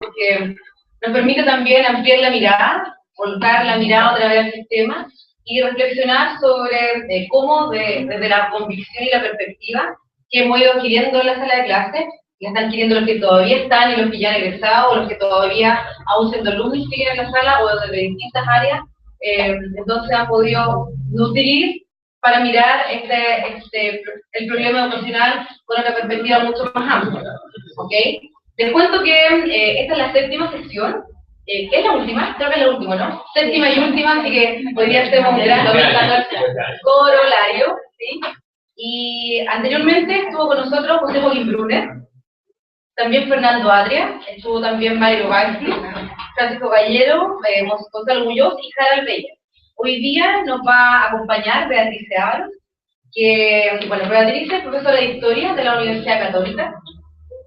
porque nos permite también ampliar la mirada, volcar la mirada otra vez al sistema y reflexionar sobre cómo desde la convicción y la perspectiva que hemos ido adquiriendo en la sala de clases, la están adquiriendo los que todavía están y los que ya han egresado, o los que todavía, aún siendo alumnos, siguen en la sala, o desde distintas áreas, entonces han podido nutrir para mirar el problema educacional con una perspectiva mucho más amplia. ¿Okay? Les cuento que esta es la séptima sesión. ¿Es la última? Creo que es la última, ¿no? Séptima y última, así que hoy día hacemos un gran corolario, ¿sí? Y anteriormente estuvo con nosotros José Joaquín Brunner, también Fernando Adria, estuvo también Mayro Baxi, Francisco Gallero, Gonzalo Muñoz y Harald Beyer. Hoy día nos va a acompañar Beatriz Ábalos, que, bueno, Beatriz es profesora de Historia de la Universidad Católica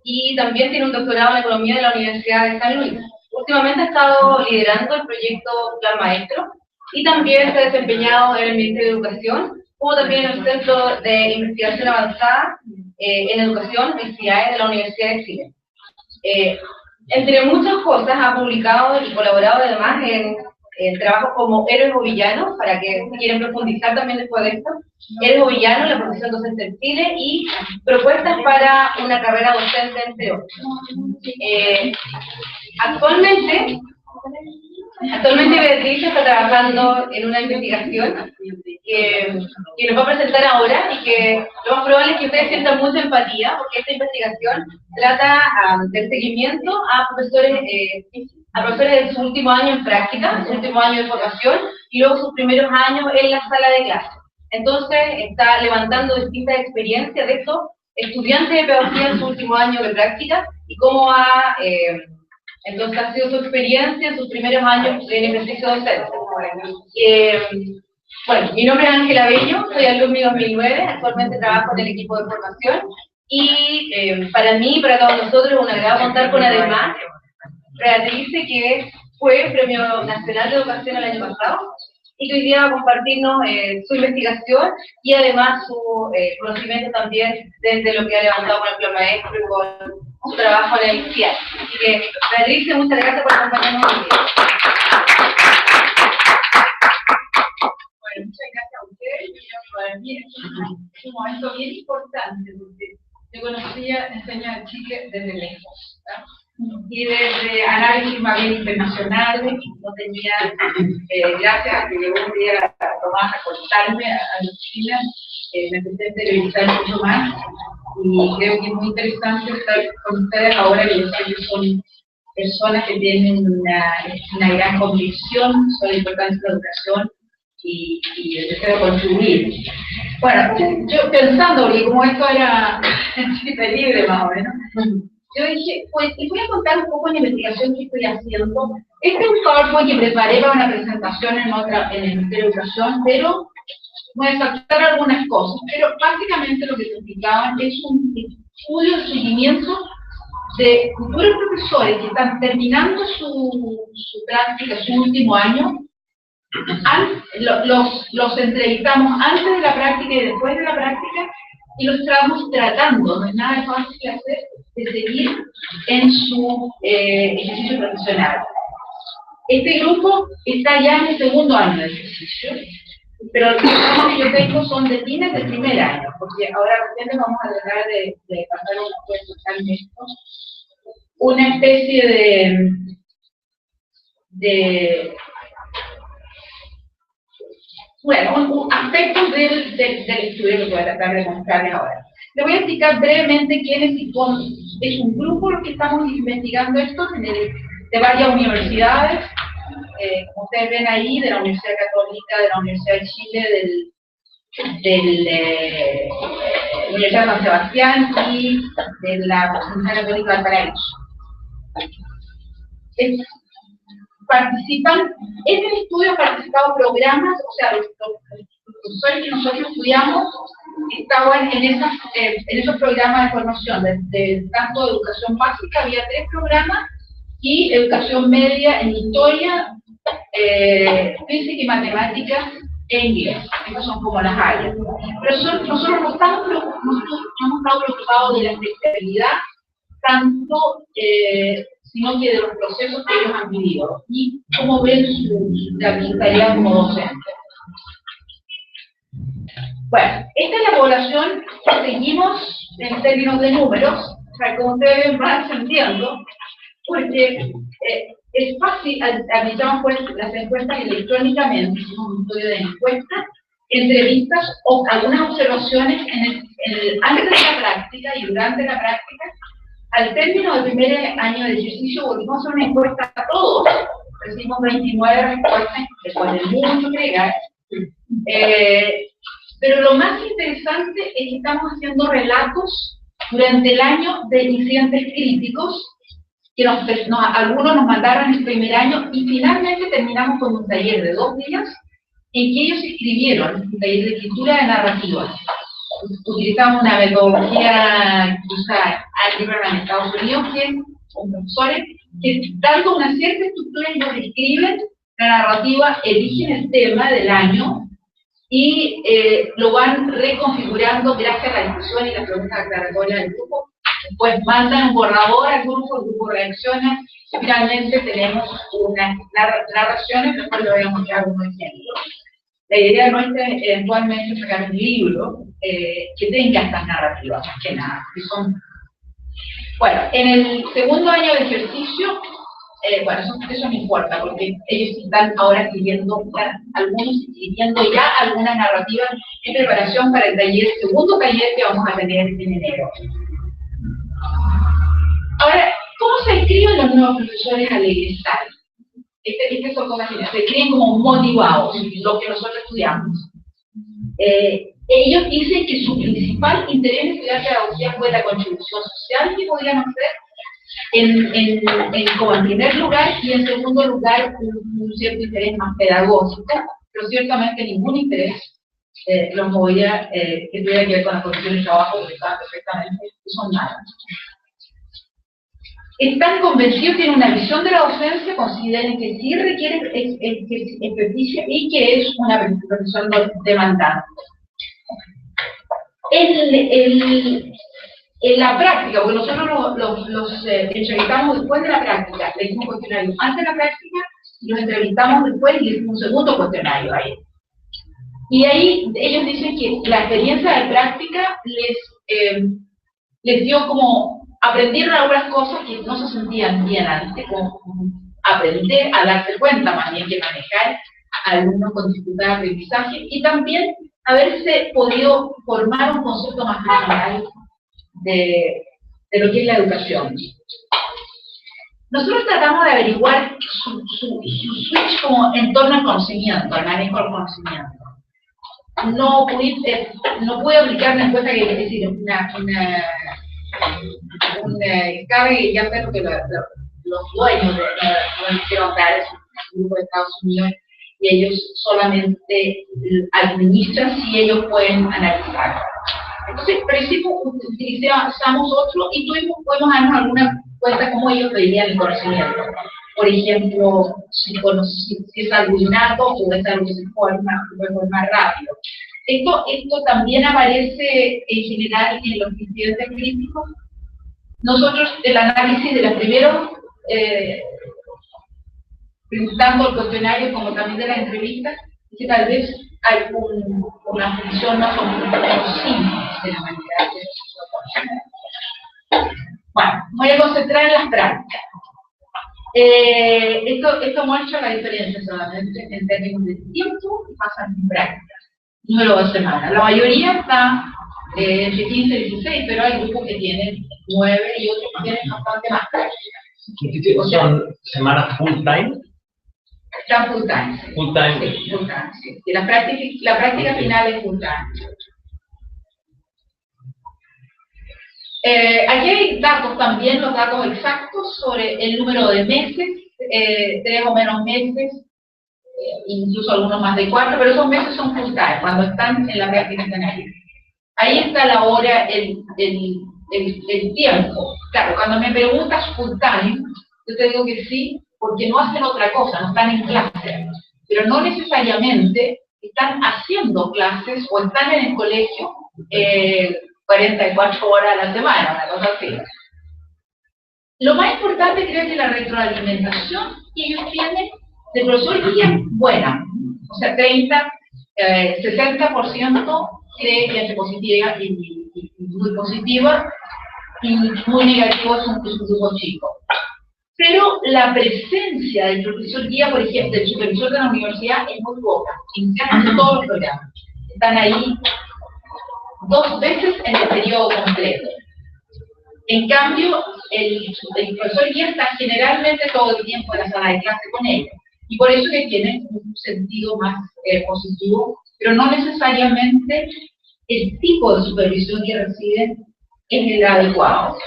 y también tiene un doctorado en Economía de la Universidad de San Luis. Últimamente ha estado liderando el proyecto Plan Maestro y también se ha desempeñado en el Ministerio de Educación, como también en el Centro de Investigación Avanzada en Educación, CIAE, de la Universidad de Chile. Entre muchas cosas ha publicado y colaborado además en trabajos como Héroes o Villanos, para que si quieren profundizar también después de esto, Héroes o Villanos, la profesión docente en Chile, y propuestas para una carrera docente, entre otros. Actualmente Beatriz está trabajando en una investigación que nos va a presentar ahora y que lo más probable es que ustedes sientan mucha empatía, porque esta investigación trata del seguimiento a profesores de su último año en práctica, su último año de formación y luego sus primeros años en la sala de clase. Entonces está levantando distintas experiencias de estos estudiantes de pedagogía en su último año de práctica y cómo entonces ha sido su experiencia en sus primeros años en ejercicio docente. Bueno, mi nombre es Ángela Bello, soy alumna 2009, actualmente trabajo en el equipo de formación y para mí y para todos nosotros es un agrado contar con además Beatriz, que fue Premio Nacional de Educación el año pasado y que hoy día va a compartirnos su investigación y además su conocimiento también desde lo que ha levantado con el Plan Maestro y con su trabajo en el CIAE. Así que, Beatriz, muchas gracias por acompañarnos hoy día. Bueno, muchas gracias a ustedes. Para mí es un momento bien importante porque yo conocía Enseña de Chile desde lejos, ¿verdad? Y desde análisis más bien internacionales, no tenía, gracias a que llegó un día a Tomás a contarme a los chilenos, me empecé a interiorizar mucho más y creo que es muy interesante estar con ustedes ahora que yo sé que son personas que tienen una gran convicción sobre la importancia de la educación y el deseo de contribuir. Bueno, yo pensando, porque como esto era en Chile libre más o menos, yo dije, pues, les voy a contar un poco de la investigación que estoy haciendo. Este es un PowerPoint que preparé para una presentación en el Ministerio de Educación, pero voy a saltar algunas cosas. Pero básicamente lo que se explicaban es un estudio de seguimiento de futuros profesores que están terminando su práctica, su último año. Los entrevistamos antes de la práctica y después de la práctica, y lo estamos tratando, no es nada fácil de hacer, de seguir en su ejercicio profesional. Este grupo está ya en el segundo año de ejercicio, pero los trabajos que yo tengo son de fines del primer año, porque ahora recién vamos a tratar de pasar una especie bueno, aspectos del estudio que voy a tratar de mostrarles ahora. Les voy a explicar brevemente quiénes es un grupo los que estamos investigando esto de varias universidades, como ustedes ven ahí, de la Universidad Católica, de la Universidad de Chile, de la Universidad de San Sebastián y de la Universidad Católica de Valparaíso. Participan, en el estudio han participado programas, o sea, los profesores que nosotros estudiamos estaban en esos programas de formación, tanto de educación básica, había 3 programas, y educación media en historia, física y matemáticas e inglés. Esas son como las áreas. Pero nosotros no hemos estado preocupados de la flexibilidad, tanto sino que de los procesos que ellos han vivido y cómo ven su tarea como docente. Bueno, esta es la población que seguimos en términos de números, o sea, como ustedes van entendiendo, porque es fácil, aplicamos pues las encuestas electrónicamente, hicimos un estudio de encuestas, entrevistas o algunas observaciones antes de la práctica y durante la práctica. Al término del primer año de ejercicio volvimos a hacer una encuesta a todos, recibimos 29 respuestas, después de mucho agregar. Pero lo más interesante es que estamos haciendo relatos durante el año de incidentes críticos, que algunos nos mandaron el primer año, y finalmente terminamos con un taller de 2 días en que ellos escribieron, un taller de escritura de narrativa. Utilizamos una metodología que usa Algebra en Estados Unidos, que son profesores que, dando una cierta estructura, ellos escriben la narrativa, eligen el tema del año y lo van reconfigurando gracias a la discusión y las preguntas aclaratorias del grupo. Después mandan un borrador al grupo, el grupo reacciona y finalmente tenemos unas narraciones. Después le voy a mostrar unos ejemplos. La idea nuestra es eventualmente sacar un libro que tenga estas narrativas, más que nada. Que son... Bueno, en el segundo año de ejercicio, bueno, eso no importa, porque ellos están ahora escribiendo, algunos escribiendo ya algunas narrativas en preparación para el segundo taller que vamos a tener en enero. Ahora, ¿cómo se escriben los nuevos profesores al egresar? Son cosas que se escriben como motivados, lo que nosotros estudiamos. Ellos dicen que su principal interés en estudiar pedagogía fue la contribución social que podían hacer, como en primer lugar, y en segundo lugar un cierto interés más pedagógico, pero ciertamente ningún interés los movía que tuviera que ver con las condiciones de trabajo, porque estaban perfectamente, que son nada. Están convencidos, tienen una visión de la docencia, consideran que sí requiere experticia y que es una profesión demandante. En la práctica, porque nosotros los entrevistamos después de la práctica, le hicimos un cuestionario antes de la práctica y los entrevistamos después y le hicimos un segundo cuestionario ahí. Y ahí ellos dicen que la experiencia de práctica les dio como, aprendieron algunas cosas que no se sentían bien antes, como aprender a darse cuenta más bien que manejar a alumnos con dificultad de aprendizaje, y también haberse podido formar un concepto más general de lo que es la educación. Nosotros tratamos de averiguar su switch como en torno al conocimiento, al manejo del conocimiento. No pude aplicar una encuesta que es decir, cabe ya ver lo que los dueños no hicieron dar, es un grupo de Estados Unidos, y ellos solamente administran si ellos pueden analizar. Entonces, por eso utilizamos otro y pudimos darnos alguna cuenta cómo ellos veían el conocimiento. Por ejemplo, si es algo innato o es algo que se puede formar rápido. Esto también aparece en general en los incidentes críticos. Nosotros, el análisis de los primeros, tanto el cuestionario como también de las entrevistas, que tal vez hay una función más o menos simple de la manera de eso. Bueno, voy a concentrar en las prácticas. Esto muestra la diferencia solamente en términos de tiempo que pasan en prácticas. Número de semanas. La mayoría está entre 15 y 16, pero hay grupos que tienen 9 y otros que tienen bastante más prácticas. ¿Son semanas full time? Están full time. Sí. Full time. Sí, full time, sí. Y la práctica final es full time. Aquí hay datos también, los datos exactos sobre el número de meses, 3 o menos meses, incluso algunos más de 4, pero esos meses son full time, cuando están en la práctica canaria. Ahí está la hora, el tiempo. Claro, cuando me preguntas full time, yo te digo que sí, porque no hacen otra cosa, no están en clase, pero no necesariamente están haciendo clases o están en el colegio 44 horas a la semana, una cosa así. Lo más importante creo que la retroalimentación que ellos tienen del profesor guía es buena. O sea, 60% cree que es positiva y muy positiva, y muy negativo es un grupo chico. Pero la presencia del profesor guía, por ejemplo, del supervisor de la universidad, es muy poca, en casi todos los programas. Están ahí 2 veces en el periodo completo. En cambio, el profesor guía está generalmente todo el tiempo en la sala de clase con ellos. Y por eso que tienen un sentido más positivo, pero no necesariamente el tipo de supervisión que reciben es el adecuado.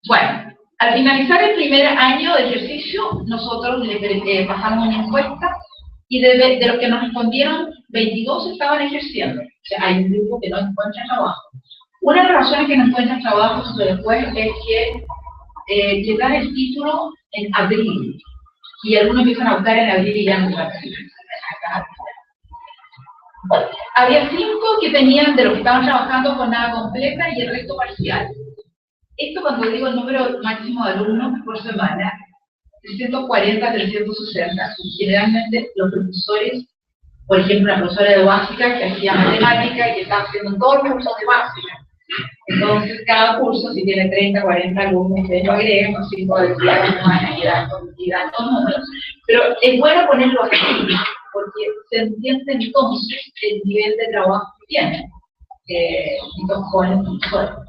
Bueno, al finalizar el primer año de ejercicio, nosotros le pasamos una encuesta y de los que nos respondieron, 22 estaban ejerciendo. O sea, hay un grupo que no encuentra trabajo. Una de las razones que no encuentran trabajo después es que les dan el título en abril. Y algunos empiezan a buscar en abril y ya no encuentran. Había 5 que tenían de los que estaban trabajando jornada completa y el resto parcial. Esto cuando digo el número máximo de alumnos por semana, 340 a 360, y generalmente los profesores, por ejemplo, una profesora de básica que hacía matemática y que estaba haciendo todos los cursos de básica. Entonces, cada curso, si tiene 30, 40 alumnos, ustedes lo agregan, con 5 de cada semana y dando números. Pero es bueno ponerlo así, porque se entiende entonces el nivel de trabajo que tienen. Entonces, con el profesor.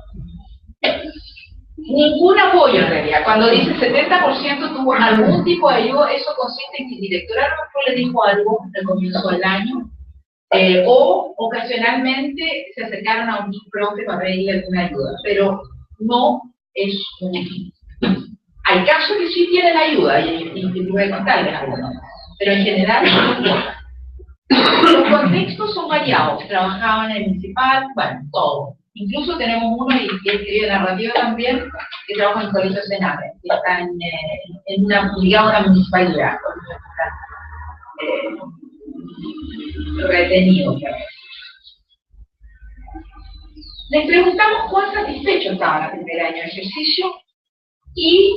Ningún apoyo en realidad. Cuando dice 70% tuvo algún tipo de ayuda, eso consiste en que el director a lo mejor le dijo algo al comienzo del año, o ocasionalmente se acercaron a un profe para pedirle alguna ayuda, pero no es un... Hay casos que sí tienen ayuda, y voy a contarles algunos, pero en general no. Los contextos son variados, trabajaban en el municipal, bueno, todo. Incluso tenemos uno, y que escribe narrativa también, que trabaja en el Colegio Sename, que está en una, digamos, una municipalidad, retenido. Les preguntamos cuán satisfechos estaban el primer año de ejercicio, y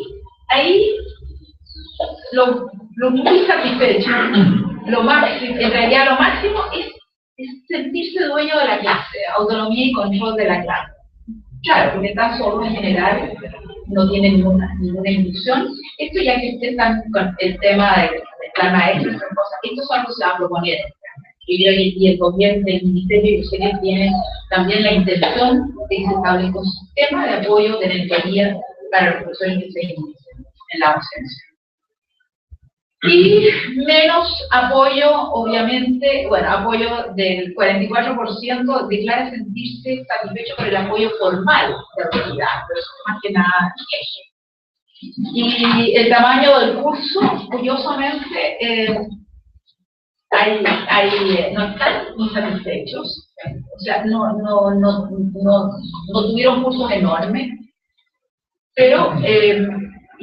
ahí lo muy satisfecho, lo máximo, en realidad lo máximo es sentirse dueño de la clase, autonomía y control de la clase. Claro, porque están solos en general, no tienen ninguna instrucción. Esto ya que ustedes están con el tema del plan maestro, esto es algo que se va a proponer. Y el gobierno del ministerio, yo sé que tiene también la intención de que se establezca un sistema de apoyo de mentoría para los profesores que se inician en la docencia. Y menos apoyo, obviamente, bueno, apoyo del 44% declara sentirse satisfecho por el apoyo formal de la autoridad, pero eso es más que nada eso. Y el tamaño del curso, curiosamente, no están insatisfechos, o sea, no tuvieron cursos enormes, pero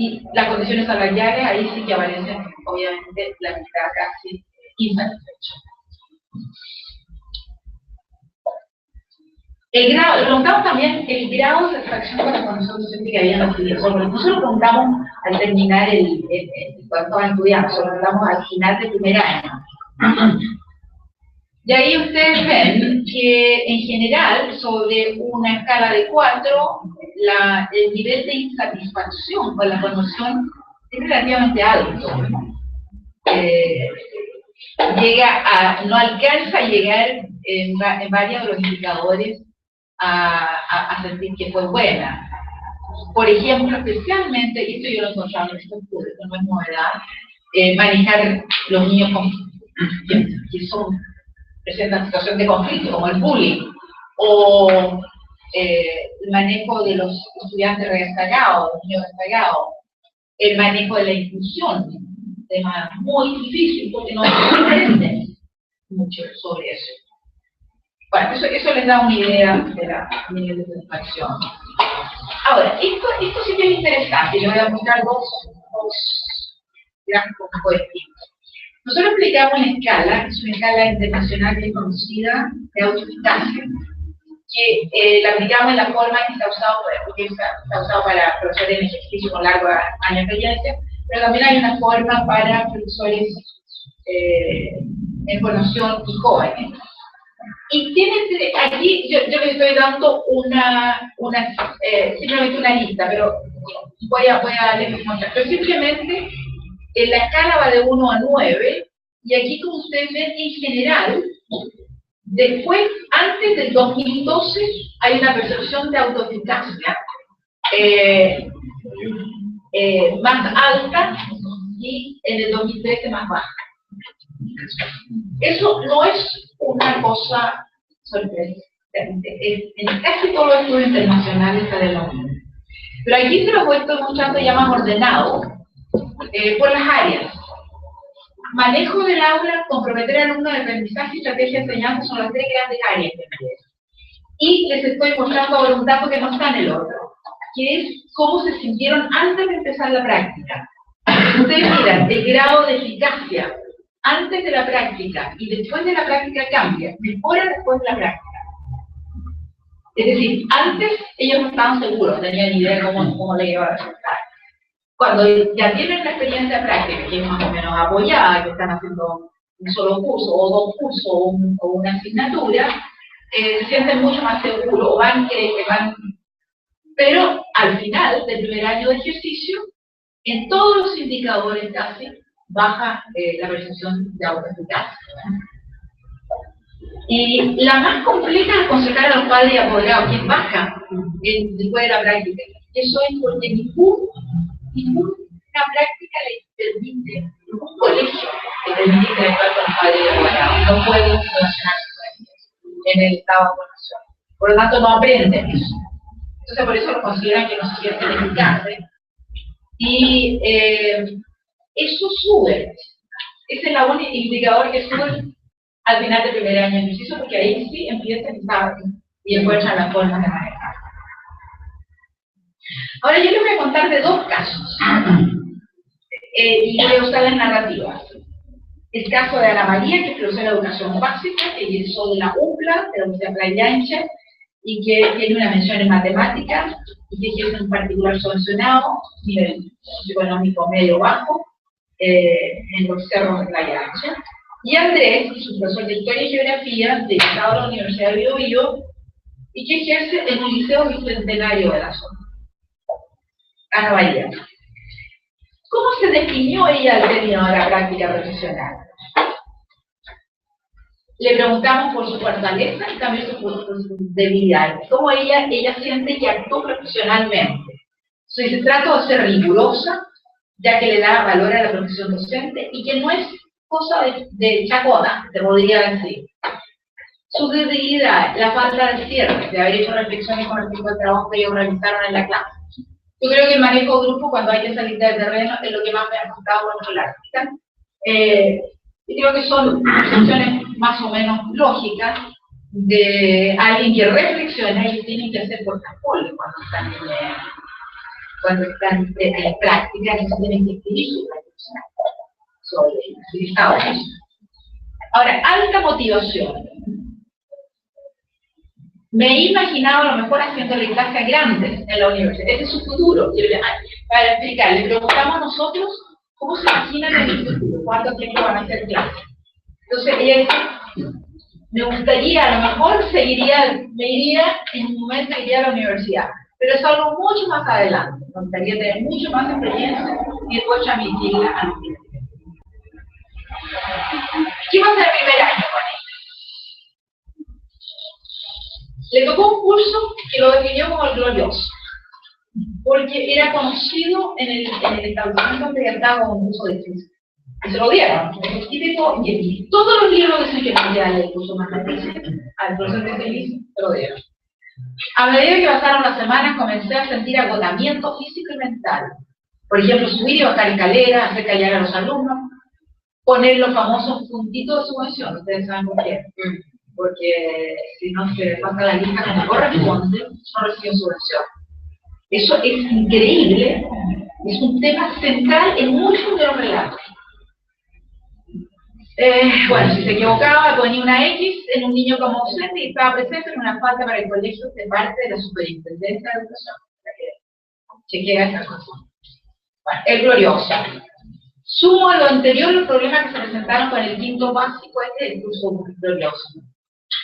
y las condiciones salariales ahí sí que aparecen, obviamente, la mitad casi insatisfecha. El grado, preguntamos también el grado de satisfacción con la condición docente que habían adquirido. No se lo preguntamos al terminar cuando estaban estudiando, se lo preguntamos al final del primer año. Y ahí ustedes ven que en general, sobre una escala de 4, el nivel de insatisfacción con la formación es relativamente alto. No alcanza a llegar en varios de los indicadores a sentir que fue buena. Por ejemplo, especialmente, y esto yo lo he encontrado en estos estudios, no es novedad, manejar los niños que presentan situación de conflicto, como el bullying, o el manejo de los estudiantes rezagados, los niños rezagados, el manejo de la inclusión, un tema muy difícil porque no se aprende mucho sobre eso. Bueno, eso les da una idea de la nivel de satisfacción. Ahora, esto sí que es interesante, les voy a mostrar dos gráficos un poco distintos. Nosotros aplicamos una escala, que es una escala internacional bien conocida de autoeficacia, que la aplicamos en la forma que se ha usado, porque está usado para profesores en ejercicio con largo año de experiencia, pero también hay una forma para profesores en formación y jóvenes. Y tiene, aquí yo les estoy dando simplemente una lista, pero voy a darles mostrar. Pero simplemente la escala va de 1 a 9, y aquí, como ustedes ven, en general, después, antes del 2012, hay una percepción de autoeficacia más alta, y en el 2013 más baja. Eso no es una cosa sorprendente. En casi todos los estudios internacionales está de lo mismo. Pero aquí se lo he puesto mostrando ya más ordenado por las áreas. Manejo del aula, comprometer al alumno de aprendizaje y estrategia de enseñanza son las 3 grandes áreas que empiezan. Y les estoy mostrando ahora un dato que no está en el otro, que es cómo se sintieron antes de empezar la práctica. Ustedes miran, el grado de eficacia antes de la práctica y después de la práctica cambia, mejora después de la práctica. Es decir, antes ellos no estaban seguros, no tenían ni idea de cómo le iba a resultar. Cuando ya tienen la experiencia práctica, que es más o menos apoyada, que están haciendo un solo curso, o 2 cursos, o una asignatura, se sienten mucho más seguros, van. Pero al final del primer año de ejercicio, en todos los indicadores casi, baja la percepción de autoeficacia. Y la más compleja es aconsejar a los padres y apoderados, que es baja después de la práctica. Eso es porque ninguna práctica le permite, ningún colegio le permite interactuar con los padres y apoderados. No pueden relacionarse con ellos en el estado de formación. Por lo tanto, no aprenden eso. Entonces, por eso lo consideran que no se sienten eficaces. Y eso sube. Ese es el único indicador que sube al final del primer año de ejercicio, porque ahí sí empiezan y encuentran las formas de manejar. Ahora yo les voy a contar de 2 casos. Y voy a usar las narrativas. El caso de Ana María, que es profesora de educación básica, que egresó de la UPLA, de la Universidad Playa Ancha, y que tiene una mención en matemáticas, y que ejerce un particular subvencionado, nivel económico medio-bajo, en los cerros de Playa Ancha. Y Andrés, que es un profesor de Historia y Geografía, dedicado a la Universidad de Biobío, y que ejerce en un liceo bicentenario de la zona. Ana María. ¿Cómo se definió ella al término de la práctica profesional? Le preguntamos por su fortaleza y también por sus debilidades. ¿Cómo ella siente que actuó profesionalmente? Se trata de ser rigurosa, ya que le da valor a la profesión docente y que no es cosa de chacona, te podría decir. Su debilidad, la falta de cierre, de haber hecho reflexiones con respecto al trabajo que ellos realizaron en la clase. Yo creo que el manejo de grupo, cuando hay que salir del terreno, es lo que más me ha costado controlar. Y creo que son funciones más o menos lógicas de alguien que reflexiona y tienen que hacer portafolio cuando están en práctica, y tienen que escribir su reflexión sobre utilizados. Ahora, alta motivación. Me he imaginado a lo mejor haciéndole clases grandes en la universidad. Ese es su futuro. Para explicar, le preguntamos a nosotros cómo se imaginan en el futuro, cuánto tiempo van a hacer clases. Entonces ella dice, me gustaría, a lo mejor me iría, en un momento iría a la universidad, pero es algo mucho más adelante. Me gustaría tener mucho más experiencia y después transmitirla a la universidad. ¿Qué va a ser el primer año con ella? Le tocó un curso que lo definió como el glorioso, porque era conocido en el establecimiento donde estaba como un curso de física. Y se lo dieron, es típico, y todos los libros dicen que no queda el curso más difícil, al profesor de feliz se lo dieron. A medida que pasaron las semanas comencé a sentir agotamiento físico y mental. Por ejemplo, subir y bajar escaleras, hacer callar a los alumnos, poner los famosos puntitos de subvención, ustedes saben por qué. Porque si no se pasa la lista como corresponde, no reciben subvención. Eso es increíble, es un tema central en muchos de los relatos. Bueno, si se equivocaba, ponía una X en un niño como ausente y estaba presente en una falta para el colegio de parte de la Superintendencia de Educación. Chequea esta cosa. Bueno, el glorioso. Sumo a lo anterior los problemas que se presentaron con el quinto básico del curso glorioso.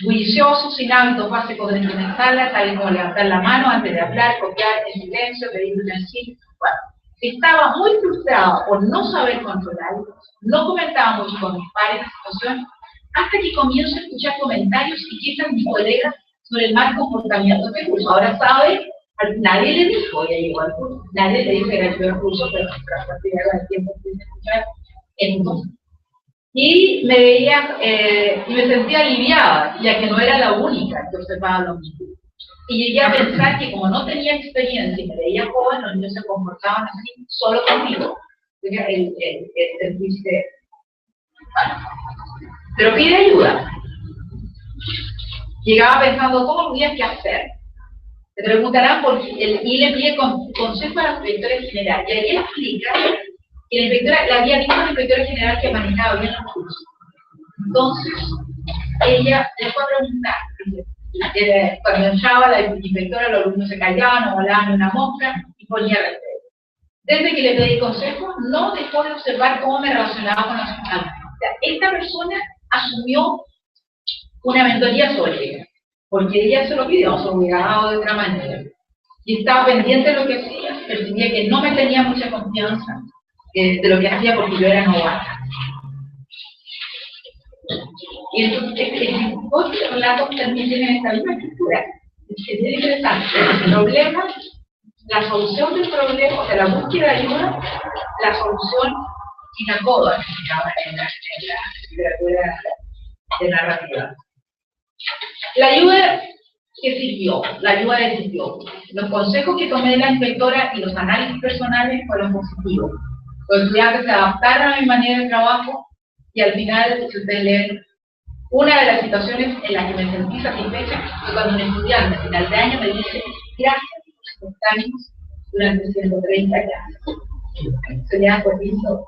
Bullicioso, sin hábitos básicos de implementarla, tal como levantar la mano antes de hablar, copiar en silencio, pedir utensilio. Bueno, estaba muy frustrado por no saber controlar, no comentaba mucho con mis pares la situación, hasta que comienzo a escuchar comentarios y quejas de mis colegas sobre el mal comportamiento del curso. Ahora sabe, nadie le dijo, ella llegó al curso, nadie le dijo que era el peor curso, pero a partir del tiempo que escuchar entonces. Y me veía, y me sentía aliviada, ya que no era la única que observaba lo mismo. Y llegué a pensar que como no tenía experiencia y me veía joven, los niños se comportaban así solo conmigo. El sentirse... Bueno, pero pide ayuda. Llegaba pensando todos los días qué hacer. Te preguntarán por qué, y le pide consejo a la inspectora general. Y ahí él explica que la inspectora, le había dicho a la inspectora general que manejaba bien los cursos. Entonces, ella le fue a preguntar. Cuando entraba la inspectora, los alumnos se callaban, no volaban ni una mosca y ponía respeto. Desde que le pedí consejo, no dejó de observar cómo me relacionaba con los alumnos. O sea, esta persona asumió una mentoría sólida, porque ella se lo pidió, se lo hubiera dado de otra manera. Y estaba pendiente de lo que hacía, percibía que no me tenía mucha confianza de lo que hacía porque yo era novata. Y estos relatos también tienen esta misma estructura. Es bien interesante. El problema, la solución del problema, o sea, la búsqueda de ayuda, la solución y la coda, que se llama en la literatura de narrativa. La ayuda que sirvió, la ayuda que sirvió. Los consejos que tomé de la inspectora y los análisis personales fueron positivos. Los estudiantes se adaptaron a mi manera de trabajo y al final, si ustedes leen, una de las situaciones en las que me sentí satisfecha fue cuando un estudiante a final de año me dice gracias por sus años durante 130 años. Sería cortito.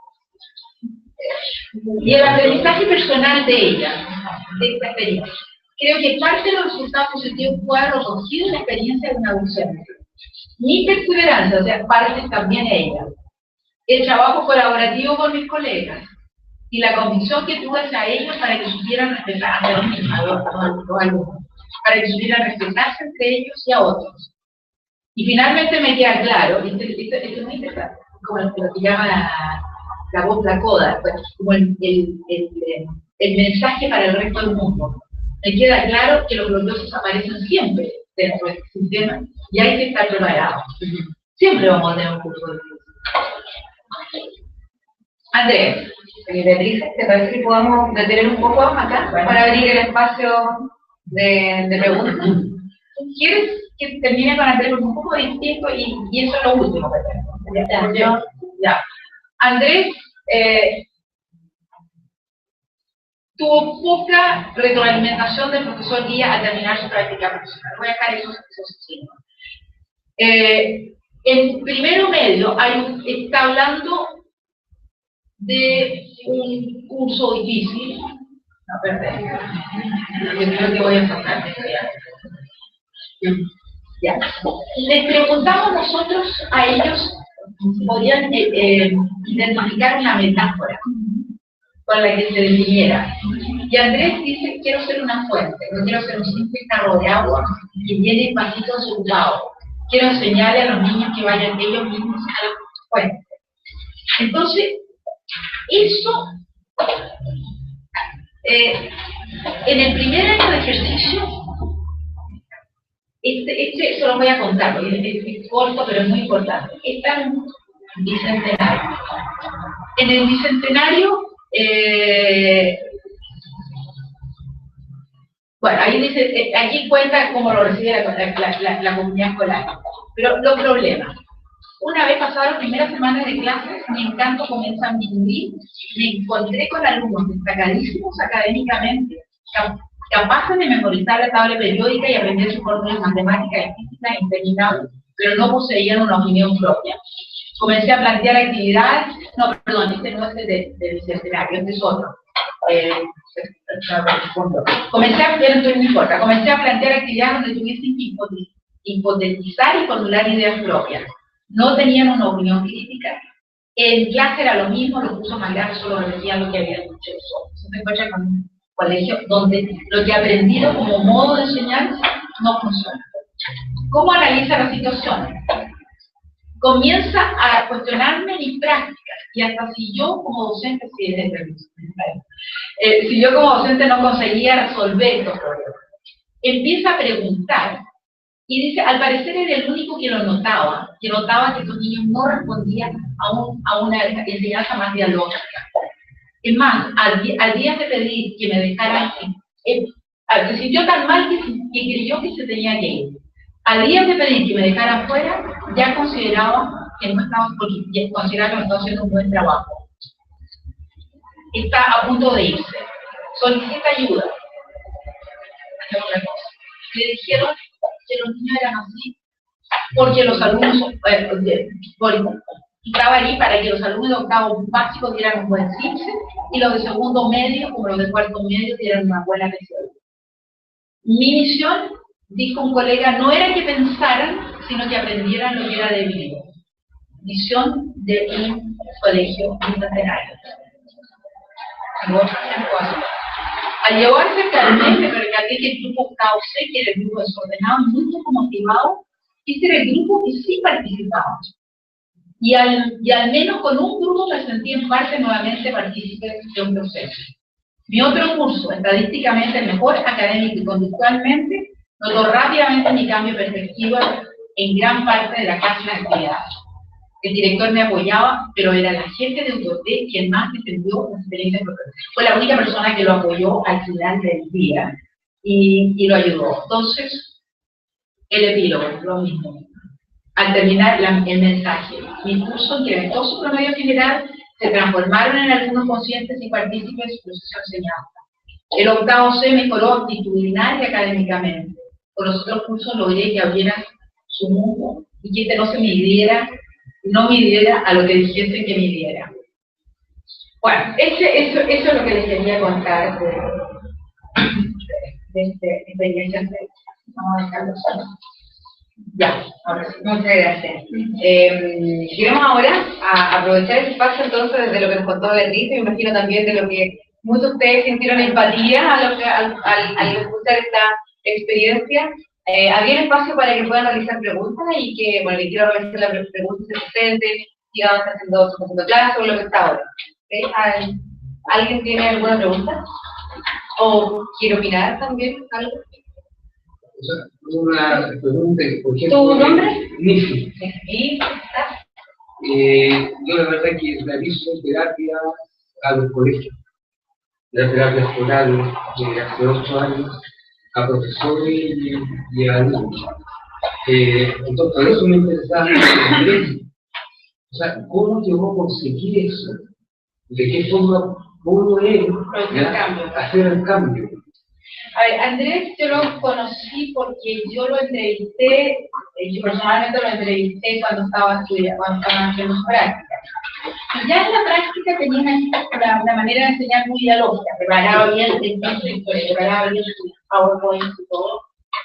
Y el aprendizaje personal de ella, de esta experiencia. Creo que parte de los resultados positivos fue recogido en la experiencia de una docente. Mi perseverancia, o sea, parte también ella. El trabajo colaborativo con mis colegas y la convicción que tuve hacia ellos para que supieran respetar a los mismos, a los alumnos, para que supieran respetarse entre ellos y a otros. Y finalmente me queda claro, esto es muy interesante, como lo que llama la voz, la coda, pues, como el mensaje para el resto del mundo. Me queda claro que los gloriosos aparecen siempre dentro del sistema y hay que estar preparados. Siempre vamos a tener un curso de curso. Andrés, Beatriz, ¿te parece que podamos detener un poco acá para abrir el espacio de preguntas? ¿Quieres que termine con Andrés un poco distinto y eso es lo último que tenemos? Ya. Andrés tuvo poca retroalimentación del profesor guía al terminar su práctica profesional. Voy a dejar esos signos. En primero medio está hablando de un curso difícil. No, perdón. Yo creo que voy a pasar. Ya. Les preguntamos nosotros a ellos si podían identificar una metáfora con la que se definiera. Y Andrés dice, quiero ser una fuente, no quiero ser un simple carro de agua que viene pasito a su lado. Quiero enseñarle a los niños que vayan ellos mismos a la fuente. Entonces, eso, en el primer año de ejercicio, se lo voy a contar, es corto pero es muy importante. Está en el bicentenario. En el bicentenario, bueno, ahí dice, aquí cuenta cómo lo recibe la comunidad escolar. Pero los problemas. Una vez pasadas primeras semanas de clases, mi encanto comienza a disminuir. Me encontré con alumnos destacadísimos académicamente, capaces de memorizar la tabla periódica y aprender sus fórmulas matemáticas y físicas interminables, pero no poseían una opinión propia. Comencé a plantear actividades, no, perdón, este no es el del bicentenario, este es otro. Comencé a plantear actividades donde tuviesen que hipotetizar y formular ideas propias. No tenían una opinión crítica. En clase era lo mismo, los cursos más grandes solo decían lo que habían dicho los otros. Se encuentra con un colegio donde lo que he aprendido como modo de enseñar no funciona. ¿Cómo analiza la situación? Comienza a cuestionarme mis prácticas y hasta si yo como docente, si yo como docente no conseguía resolver estos problemas, empieza a preguntar y dice, al parecer era el único que lo notaba, que estos niños no respondían a una enseñanza más dialógica. Es más, al día de pedir que me dejaran, se sintió tan mal que creyó que se tenía que ir. Al día de pedir que me dejaran fuera, ya consideraba que no estaba haciendo un buen trabajo. Está a punto de irse. Solicita ayuda. Le dijeron que los niños eran así porque los alumnos estaba ahí para que los alumnos de octavo básico dieran un buen CIPSE y los de segundo medio, como los de cuarto medio, dieran una buena lección. Mi misión, dijo un colega, no era que pensaran, sino que aprendieran lo que era debido. Misión de un colegio bicentenario. Al llevarse al carnet, me percaté que el grupo octavo C, que era el grupo desordenado, muy poco motivado, ese era el grupo que sí participaba. Y al menos con un grupo me sentí en parte nuevamente partícipe de un proceso. Mi otro curso, estadísticamente mejor, académico y conductualmente, notó rápidamente mi cambio de perspectiva en gran parte de la clase de actividades. El director me apoyaba, pero era la jefe de UTT quien más defendió la experiencia profesional. Fue la única persona que lo apoyó al final del día y lo ayudó. Entonces, el epílogo, lo mismo. Al terminar el mensaje, mi curso incrementó su promedio general, se transformaron en algunos conscientes y partícipes de su proceso de enseñanza. El octavo C mejoró actitudinal y académicamente. Con los otros cursos logré que abrieran su mundo y que este no midiera a lo que dijesen que midiera. Bueno, eso es lo que les quería contar de esta experiencia. Vamos a dejarlo solo. Ya, ahora sí. Muchas gracias. Llegamos ahora a aprovechar el espacio entonces desde lo que nos contó Beatriz, me imagino también de lo que muchos de ustedes sintieron empatía al escuchar esta experiencia. Había espacio para que puedan realizar preguntas y que, bueno, les quiero realizar las preguntas se presenten, sigan haciendo su clase o lo que está ahora. ¿Okay? ¿Alguien tiene alguna pregunta? ¿O quiere opinar también algo? O sea, una pregunta que, por ejemplo... ¿Tu nombre? Nifi. Sí, ¿está? Yo la verdad que realizo terapia a los colegios. La terapia escolar de hace 8 años a profesores y a alumnos. Entonces, por eso me interesaba o sea, ¿cómo llegó a conseguir eso? ¿De qué forma pudo él hacer el cambio? A ver, Andrés yo lo conocí porque yo lo entrevisté, yo personalmente lo entrevisté cuando estaba haciendo su práctica. Y ya en la práctica tenía una manera de enseñar muy dialógica, preparaba bien el texto, preparaba bien su PowerPoint y todo,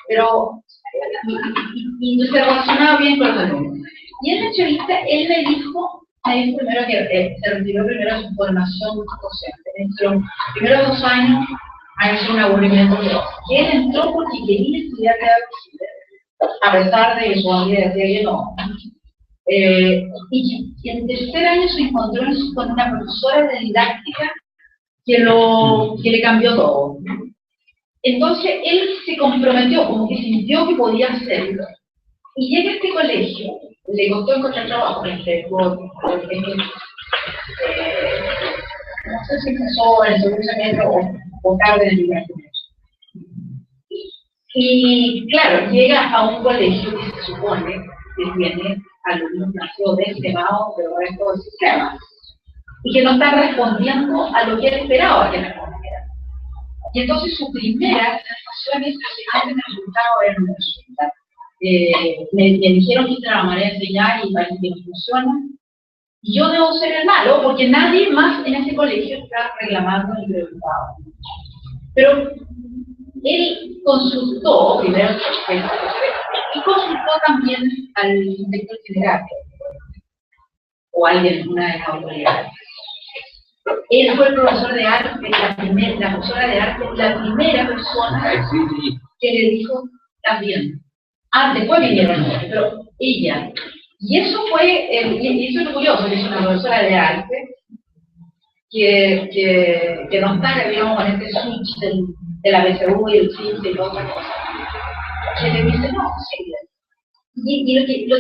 pero y se relacionaba bien con los alumnos. Y en la entrevista él me dijo primero que se retiró primero de su formación docente. En los primeros 2 años ha hecho un aburrimiento de dos. Él entró porque quería estudiar pedagogía, a pesar de su amiga decía que no. Y en el tercer año se encontró con una profesora de didáctica que le cambió todo. Entonces él se comprometió, como que sintió que podía hacerlo. Y llega a este colegio, le costó encontrar trabajo, no sé si pasó en el segundo semestre o tarde en el primer semestre. Y claro, llega a un colegio que se supone que tiene alumnos nacidos de este lado, pero ahora es todo el sistema, y que no están respondiendo a lo que él esperaba que respondiera. Y entonces su primera sensación es que el resultado era un resultado. Me dijeron que esta era la manera de enseñar y parece que no funciona. Y yo debo ser el malo, porque nadie más en ese colegio está reclamando ni preguntado. Pero él consultó, primero, y consultó también al inspector general, o alguien, una de las autoridades. Él fue el profesor de arte, la profesora de arte, la primera persona que le dijo también. Después vinieron, pero ella. Y eso fue, y eso es lo curioso, que es una profesora de arte, que no está, digamos, con este switch de la PSU y el CIS y todas esas cosas. Que le dice, no, sí. Y lo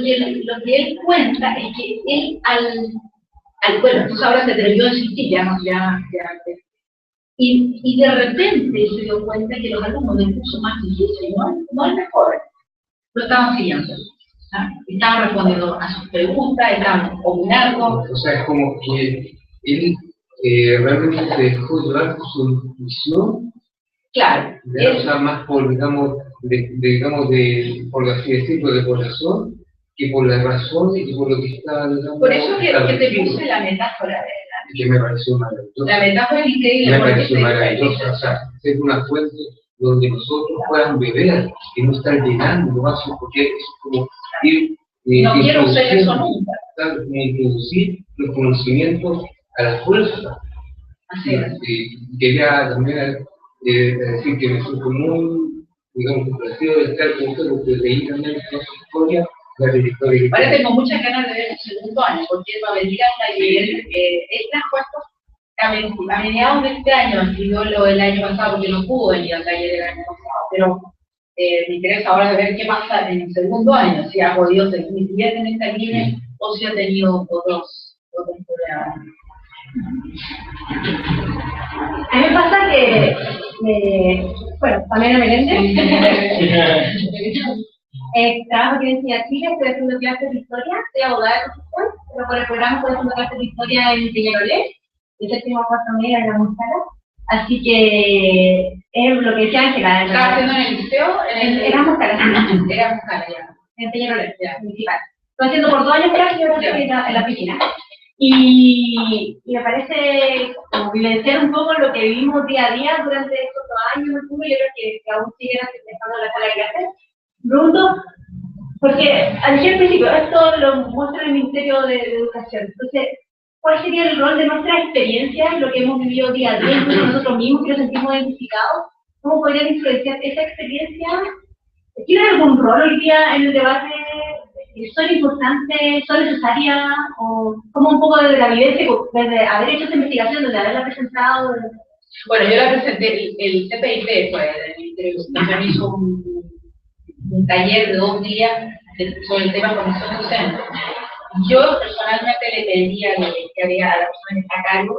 que él cuenta es que él bueno, entonces ahora se atrevió a insistir, y de repente se dio cuenta que los alumnos del curso más difícil, no el mejor, lo estaban siguiendo. Estaban respondiendo a sus preguntas, estaban opinando. O sea, es como que él realmente se dejó llevar por su intuición. Claro. O sea, más por, digamos, por así decirlo, de corazón, que por la razón y que por lo que está, digamos. Por eso que te puse la metáfora de la. Que me pareció maravillosa. La metáfora es increíble. Me pareció maravillosa. O sea, ser una fuente donde nosotros puedan beber y no estar llenando lo básico, porque es como ir. No quiero ser eso nunca. Introducir los conocimientos a la fuerza. Así es. Quería también decir que me siento muy, digamos, complacido de estar con ustedes, porque leí también toda su historia, la trayectoria. Ahora tengo muchas ganas de ver el segundo año, porque él va a venir al taller. Él trajo esto a mediados de este año, escribió lo del año pasado, porque no pudo venir al taller del año pasado, pero me interesa ahora ver qué pasa en el segundo año, si ha podido seguir bien en esta línea o si ha tenido otros problemas. A mí me pasa que, bueno, también a Meléndez, trabajo aquí en Universidad de Chile, estoy haciendo clases de historia, soy abogada de profesión, pero por el programa estoy haciendo clases de historia en Peñarolén, el séptimo cuarto medio en la Moscala, así que es lo que decía Ángela. ¿Estás haciendo en el liceo? En la Moscala, sí. Era Moscala, ya. En Peñarolén, municipal. Estoy haciendo por 2 años clases y ahora estoy en la piscina. Y me parece como vivenciar un poco lo que vivimos día a día durante estos 2 años, yo creo que aún siguen estando en la sala de clases. Pregunto, porque al principio, esto lo muestra el Ministerio de Educación, entonces, ¿cuál sería el rol de nuestra experiencia, lo que hemos vivido día a día, incluso nosotros mismos que nos sentimos identificados? ¿Cómo podrían influenciar esa experiencia? ¿Tiene algún rol hoy día en el debate? ¿Son importantes, son necesarias, o como un poco desde la vivencia, desde haber hecho esta investigación, desde haberla presentado? Bueno, yo la presenté, el CPIP fue del Ministerio de Educación, hizo un taller de 2 días sobre el tema de formación docente. Yo personalmente le pedí a la persona que está a cargo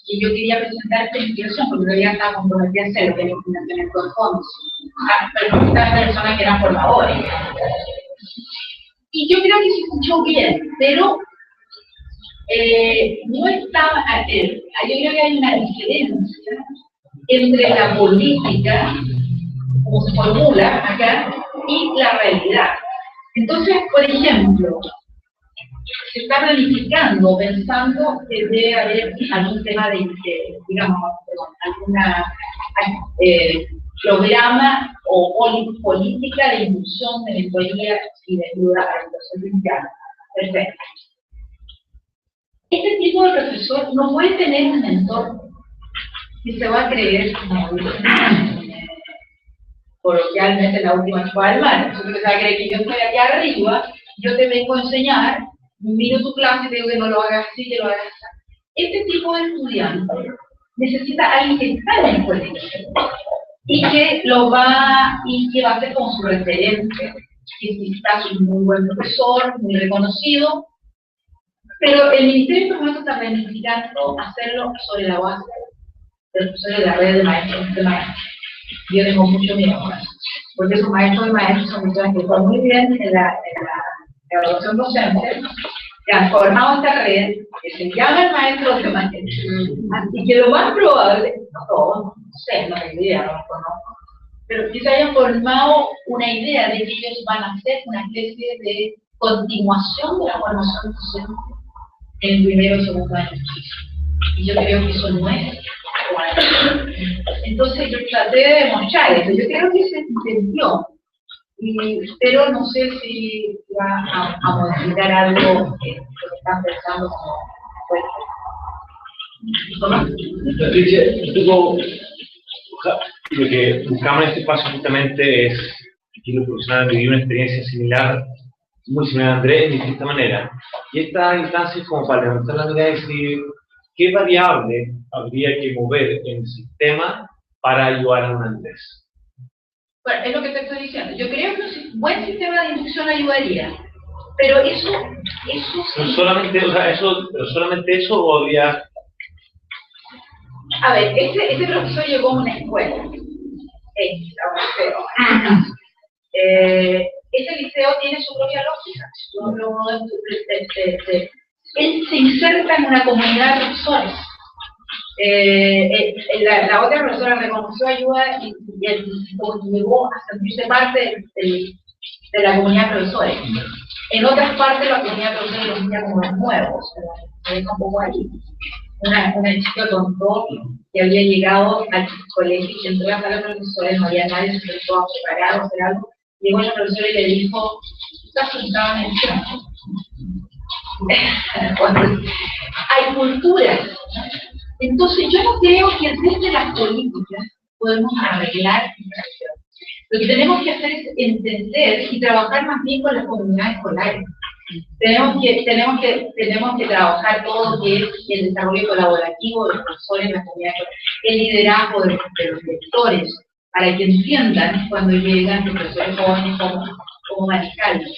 que yo quería presentar esta investigación, porque yo ya estaba comprometida a hacerlo, que era investigación en todos fondos. Pero no estaba la persona que eran formadores. Y yo creo que se escuchó bien, pero no estaba, yo creo que hay una diferencia entre la política, como se formula acá, y la realidad. Entonces, por ejemplo, se está planificando, pensando que debe haber algún tema de digamos, alguna programa o política de inclusión de mentoría y de ayuda a la educación cristiana. Perfecto. Este tipo de profesor no puede tener un mentor que se va a creer coloquialmente la última chupada del mar. Entonces se va a creer que yo estoy aquí arriba, yo te vengo a enseñar, miro tu clase y te digo que no lo hagas así, que lo hagas así. Este tipo de estudiante necesita a alguien que está en el colegio y que va a ser como su referente, que si está es un muy buen profesor, muy reconocido, pero el Ministerio de Educación está planificando hacerlo sobre la base de los profesores de la red de maestros. Yo tengo mucho miedo con eso, porque esos maestros y maestros son personas que están muy bien en la evaluación docente, que han formado esta red, que se llaman maestros de maestros, y que lo más probable, no todos, no sé, no tengo idea, no los conozco, pero que se hayan formado una idea de que ellos van a hacer una especie de continuación de la formación docente en primero o segundo año. Y yo creo que eso no es bueno. Entonces yo traté de demostrar eso. Yo creo que se entendió. Pero no sé si va a modificar algo que están pensando como Patricia, lo que buscamos en este espacio justamente es que los profesionales vivan una experiencia similar, muy similar a Andrés, de distinta manera. Y esta instancia es como para levantar la mirada y decir qué variable habría que mover en el sistema para ayudar a un Andrés. Bueno, es lo que te estoy diciendo. Yo creo que un buen sistema de inducción ayudaría, pero eso ¿Pero solamente eso o habría...? A ver, ese profesor llegó a una escuela, ese liceo tiene su propia lógica. Él se inserta en una comunidad de profesores. La otra profesora reconoció ayuda y llegó a sentirse parte de la comunidad de profesores. En otras partes la comunidad de profesores los mira como los nuevos, me deja un poco ahí. Una chica contó que había llegado al colegio y entró a la sala de profesores, no había nadie, se empezó a preparar o hacer algo. Llegó la profesora y le dijo, ¿estás sentado en el tiempo? Hay culturas. Entonces yo no creo que desde las políticas podemos arreglar infracción. Lo que tenemos que hacer es entender y trabajar más bien con las comunidades escolares. Tenemos que trabajar todo lo que es el desarrollo colaborativo de los profesores en la comunidad, el liderazgo de los lectores, para que entiendan cuando llegan los profesores jóvenes como mariscales.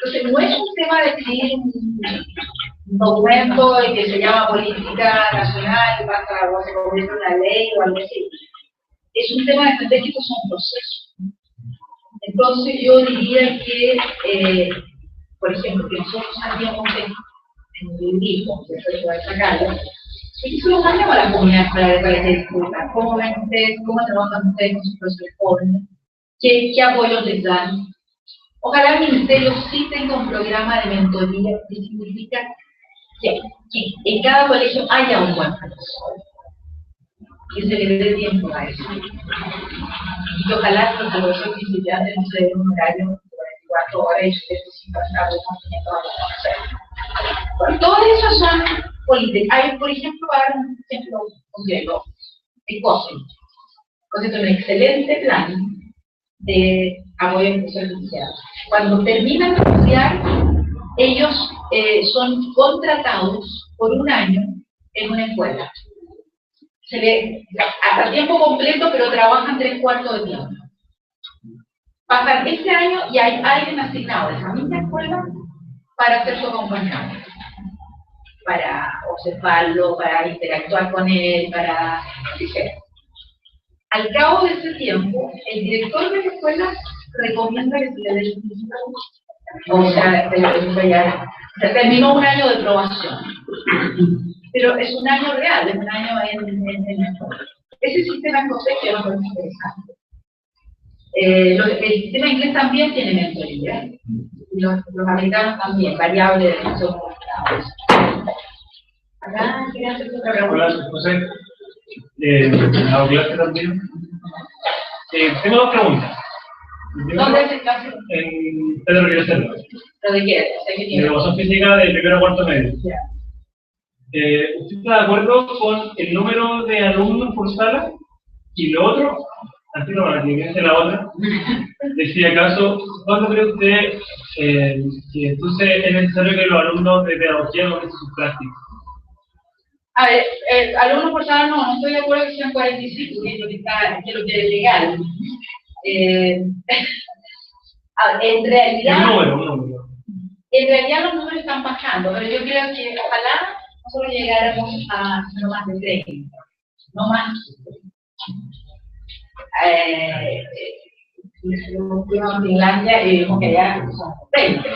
Entonces, no es un tema de escribir un documento que se llama política nacional, pasa o se convierte en una ley o algo así. Es un tema de entender que estos son procesos. Entonces, yo diría que, por ejemplo, que nosotros sabíamos en el libro, que se va a sacarlo, y que lo mandamos a la comunidad escolar para que discutan cómo ven ustedes, cómo trabajan ustedes con sus profesores jóvenes, qué apoyos les dan. Ojalá el ministerio sí tenga un programa de mentoría que significa que en cada colegio haya un buen profesor, que se le dé tiempo a eso. Y ojalá los profesores principiantes no se den un horario de 44 horas y ustedes sin pasar de conocimiento a hacer. Bueno, todo eso son políticas. Hay, por ejemplo, un ejemplo concreto, el COSE. COSE es un excelente plan de apoyo a profesores licenciados. Cuando terminan de estudiar, ellos son contratados por un año en una escuela. A tiempo completo, pero trabajan 3/4 de tiempo. Pasan ese año y hay alguien asignado de esa misma escuela para hacer su acompañamiento, para observarlo, para interactuar con él, para decir. Al cabo de ese tiempo, el director de la escuela recomienda que se le dé el o sea, se terminó un año de probación. Pero es un año real, es un año en la escuela. Ese sistema en COSE que no es interesante. El sistema inglés también tiene mentoría. Y los americanos también, variable de función comunitaria. Acá, ¿quieres hacer otra pregunta? Hola, José. ¿La clase también? Tengo dos preguntas. ¿Dónde haces clase? En Pedro Río Cerro. ¿Lo de qué? De educación física de primero a cuarto medio. Yeah. ¿Usted está de acuerdo con el número de alumnos por sala? Y lo otro, antes no, la que la otra, decía acaso, ¿cuándo cree usted que entonces es necesario que los alumnos de pedagogía comiencen sus prácticas? A ver, alumnos por sala no estoy de acuerdo que sean 45, que es lo que es legal. En realidad, Un número. En realidad los números están bajando, pero yo creo que ojalá nosotros llegáramos a no más de 30, no más. Fuimos a Finlandia y vimos que allá son 20.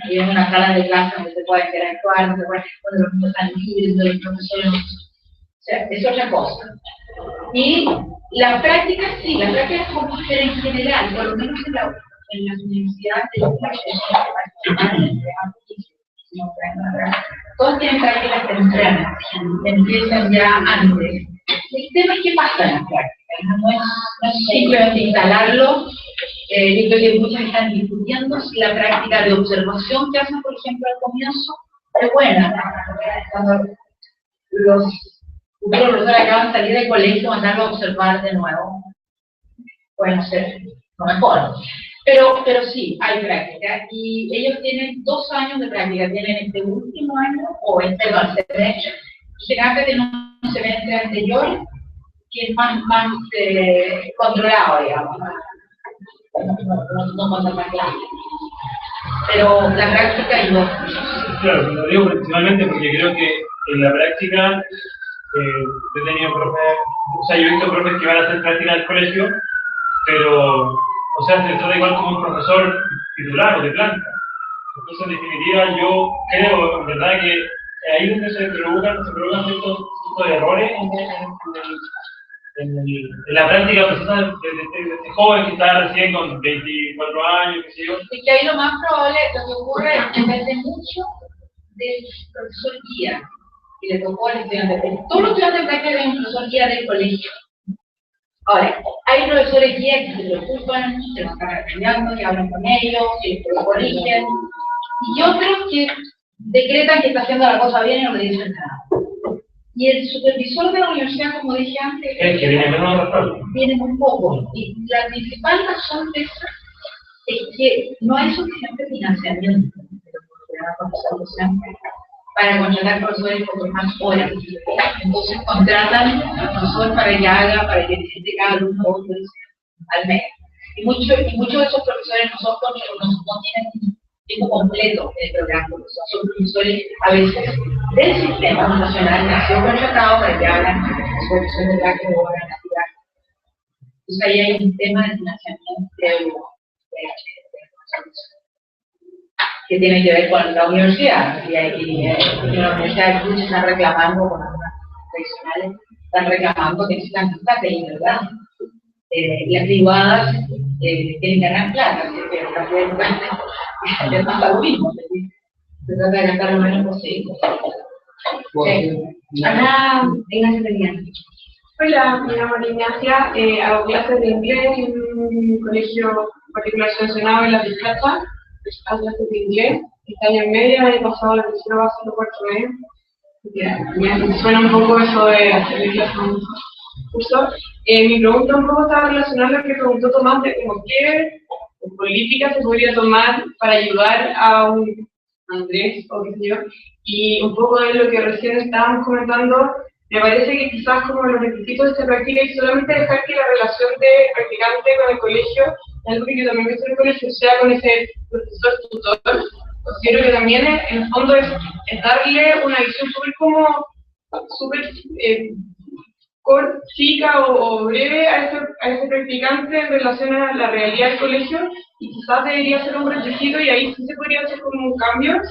Y en una sala de clase donde se puede interactuar, donde los niños están libres, donde los profesores no. O sea, es otra cosa. Y las prácticas, sí, las prácticas como ser en general, por lo menos en las universidades de los todos tienen prácticas tempranas, empiezan ya antes. El tema es qué pasa en las prácticas, no es simplemente instalarlo. Yo creo que muchas están discutiendo si la práctica de observación que hacen, por ejemplo, al comienzo, es buena. Cuando los futuros profesores acaban de salir del colegio, mandarlo a observar de nuevo, pueden ser lo mejor. Pero sí, hay práctica, y ellos tienen 2 años de práctica, tienen este último año, o el semestre, generalmente tienen un semestre anterior, que es más controlado, digamos, no con tanta clase. Pero la práctica ayuda. Claro, lo digo principalmente porque creo que en la práctica, he tenido profes, o sea, yo he visto profes que van a hacer práctica del colegio, pero, o sea, se trata igual como un profesor titular o de planta. Entonces, en definitiva, yo creo, en verdad, que ahí donde se provocan ciertos errores en la práctica precisa de este joven que está recién con 24 años, qué sé yo. Y que ahí lo más probable, lo que ocurre es que depende mucho del profesor guía que le tocó al estudiante. Todos los estudiantes de práctica tienen un profesor guía del colegio. Ahora, hay profesores guía que se preocupan, que los están estudiando, que hablan con ellos, que los corrigen, y otros que decretan que está haciendo la cosa bien y no le dicen nada. Y el supervisor de la universidad, como dije antes, Es que viene menos respaldo. viene muy poco. Y la principal razón de eso es que no hay suficiente financiamiento para contratar profesores por más horas. Entonces contratan al profesor para que haga, para que necesite cada alumno 2 veces al mes. Y muchos de esos profesores no tienen tiempo completo en el programa, son profesores a veces del sistema nacional que ha sido contratado para que hagan profesores de la que obran la ciudad. Entonces ahí hay un tema de financiamiento que tiene que ver con la universidad, y la universidad muchos están reclamando, con algunas tradicionales, están reclamando que necesitan tanta verdad. Las privadas tienen que ganar plata, así que es más lo mismo, se trata de gastar lo menos posible. Ana, Ignacia Teniana. Hola, me llamo Ignacia, hago clases de inglés en un colegio particular subvencionado en La Plata, hago clases de inglés, este año y medio, el año pasado la tercera base en el cuarto medio. Me suena un poco eso de hacer clases en un curso. Mi pregunta un poco estaba relacionada a lo que preguntó Tomás, de como qué política se podría tomar para ayudar a un Andrés o qué sé yo, y un poco de lo que recién estábamos comentando. Me parece que quizás como los requisitos de esta práctica y solamente dejar que la relación de practicante con el colegio, algo que yo también he visto en el colegio, sea con ese profesor tutor. Considero que también en el fondo es darle una visión súper chica o breve a ese practicante en relación a la realidad del colegio, y quizás debería ser un requisito, y ahí sí se podría hacer como un cambio,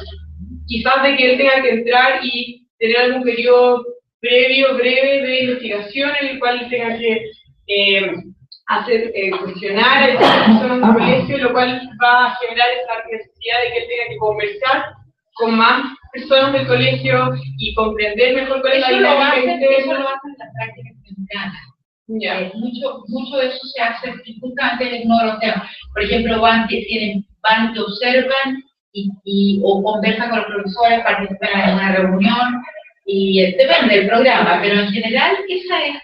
quizás de que él tenga que entrar y tener algún periodo breve de investigación en el cual tenga que hacer cuestionar a esas personas del colegio, lo cual va a generar esa necesidad de que él tenga que conversar con más personas del colegio y comprender mejor cuál es la dinámica interna. Eso lo hacen las prácticas tempranas. Mucho de eso se hace justamente en uno de los temas. Por ejemplo, van que observan o conversan con los profesores, participan en una reunión, y depende del programa, pero en general esa es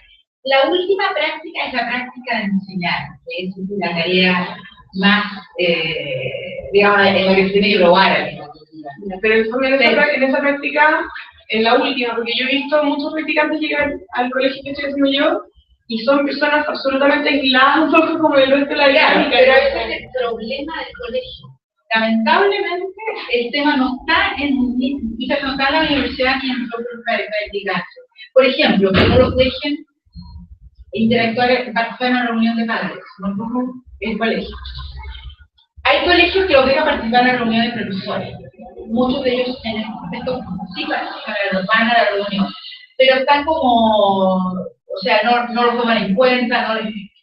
la última práctica, es la práctica de enseñar, que es la tarea más, digamos, en la que se tiene que probar. Pero en esa práctica, en la última, porque yo he visto muchos practicantes llegar al colegio que estoy haciendo yo, y son personas absolutamente aisladas un poco como el resto de la dinámica. Pero ese es el problema del colegio. Lamentablemente, el tema no está no está en la universidad ni en los practicantes. Por ejemplo, que no los dejen participar en una reunión de padres, no en colegio. Hay colegios que los dejan participar en reuniones de profesores. Muchos de ellos en este momento sí van a la reunión, pero están como, o sea, no los toman en cuenta,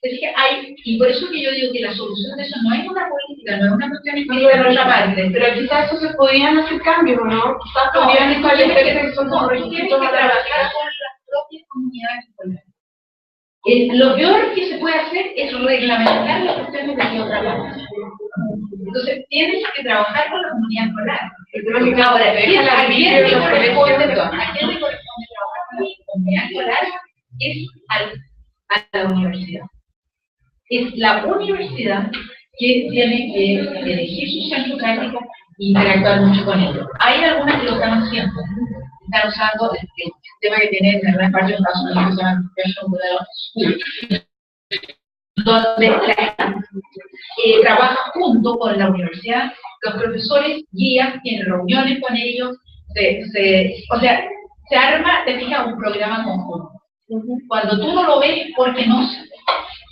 Es que hay, y por eso que yo digo que la solución de eso no es una política, no es una cuestión económica de otra parte. Pero quizás eso se podían hacer cambios, ¿no? Quizás podrían establecerse que son como tienes que requisitos a trabajar la con las propias comunidades escolares. Lo peor que se puede hacer es reglamentar las cuestiones de aquí a otra parte. Entonces, tienes que trabajar con la comunidad escolar. Ahora, ¿a quién le corresponde trabajar con la comunidad escolar? Es a la universidad. Es la universidad que tiene que elegir sus centros prácticos e interactuar mucho con ellos. Hay algunas que lo están haciendo. Están usando el sistema que tiene en gran parte de Estados Unidos, que se llama Professional Development School, donde trabaja junto con la universidad, los profesores guían, tienen reuniones con ellos, o sea, se arma, te fijas, un programa conjunto. Cuando tú no lo ves, porque no,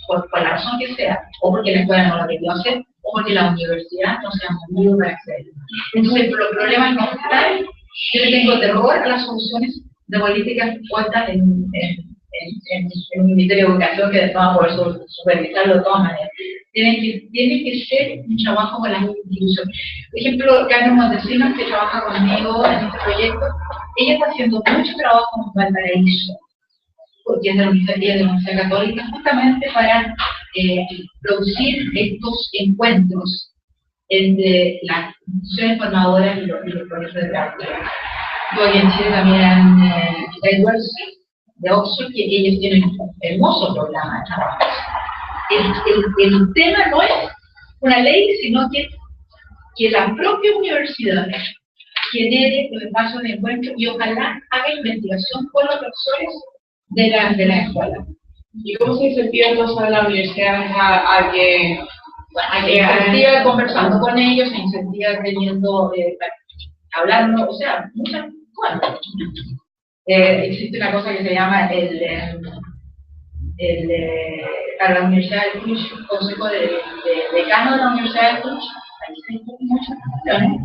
por la razón que sea, o porque la escuela no lo quería hacer, o porque la universidad no se ha movido para hacerlo. Entonces, los problemas no están. Yo le tengo terror a las soluciones de políticas puestas en un Ministerio de Educación que no va a poder supervisarlo de todas maneras. Tiene que ser un trabajo con las instituciones. Por ejemplo, Carmen Montesinos, que trabaja conmigo en este proyecto, ella está haciendo mucho trabajo en Valparaíso, porque es de la Universidad Católica, justamente para producir estos encuentros entre las instituciones formadoras y los colegios de práctica. Hoy en Chile también Edwards de Oxford, que ellos tienen un hermoso programa de trabajo. El tema no es una ley, sino que la propia universidad genere los espacios de encuentro y ojalá haga investigación con los profesores de la escuela. ¿Y cómo se incentiva entonces a la universidad a que se incentiva conversando con ellos, se incentiva teniendo, hablando, o sea, muchas cosas. Existe una cosa que se llama para la Universidad de Cluj, el Consejo de Decano de la Universidad de Cluj, ahí se discuten muchas cuestiones.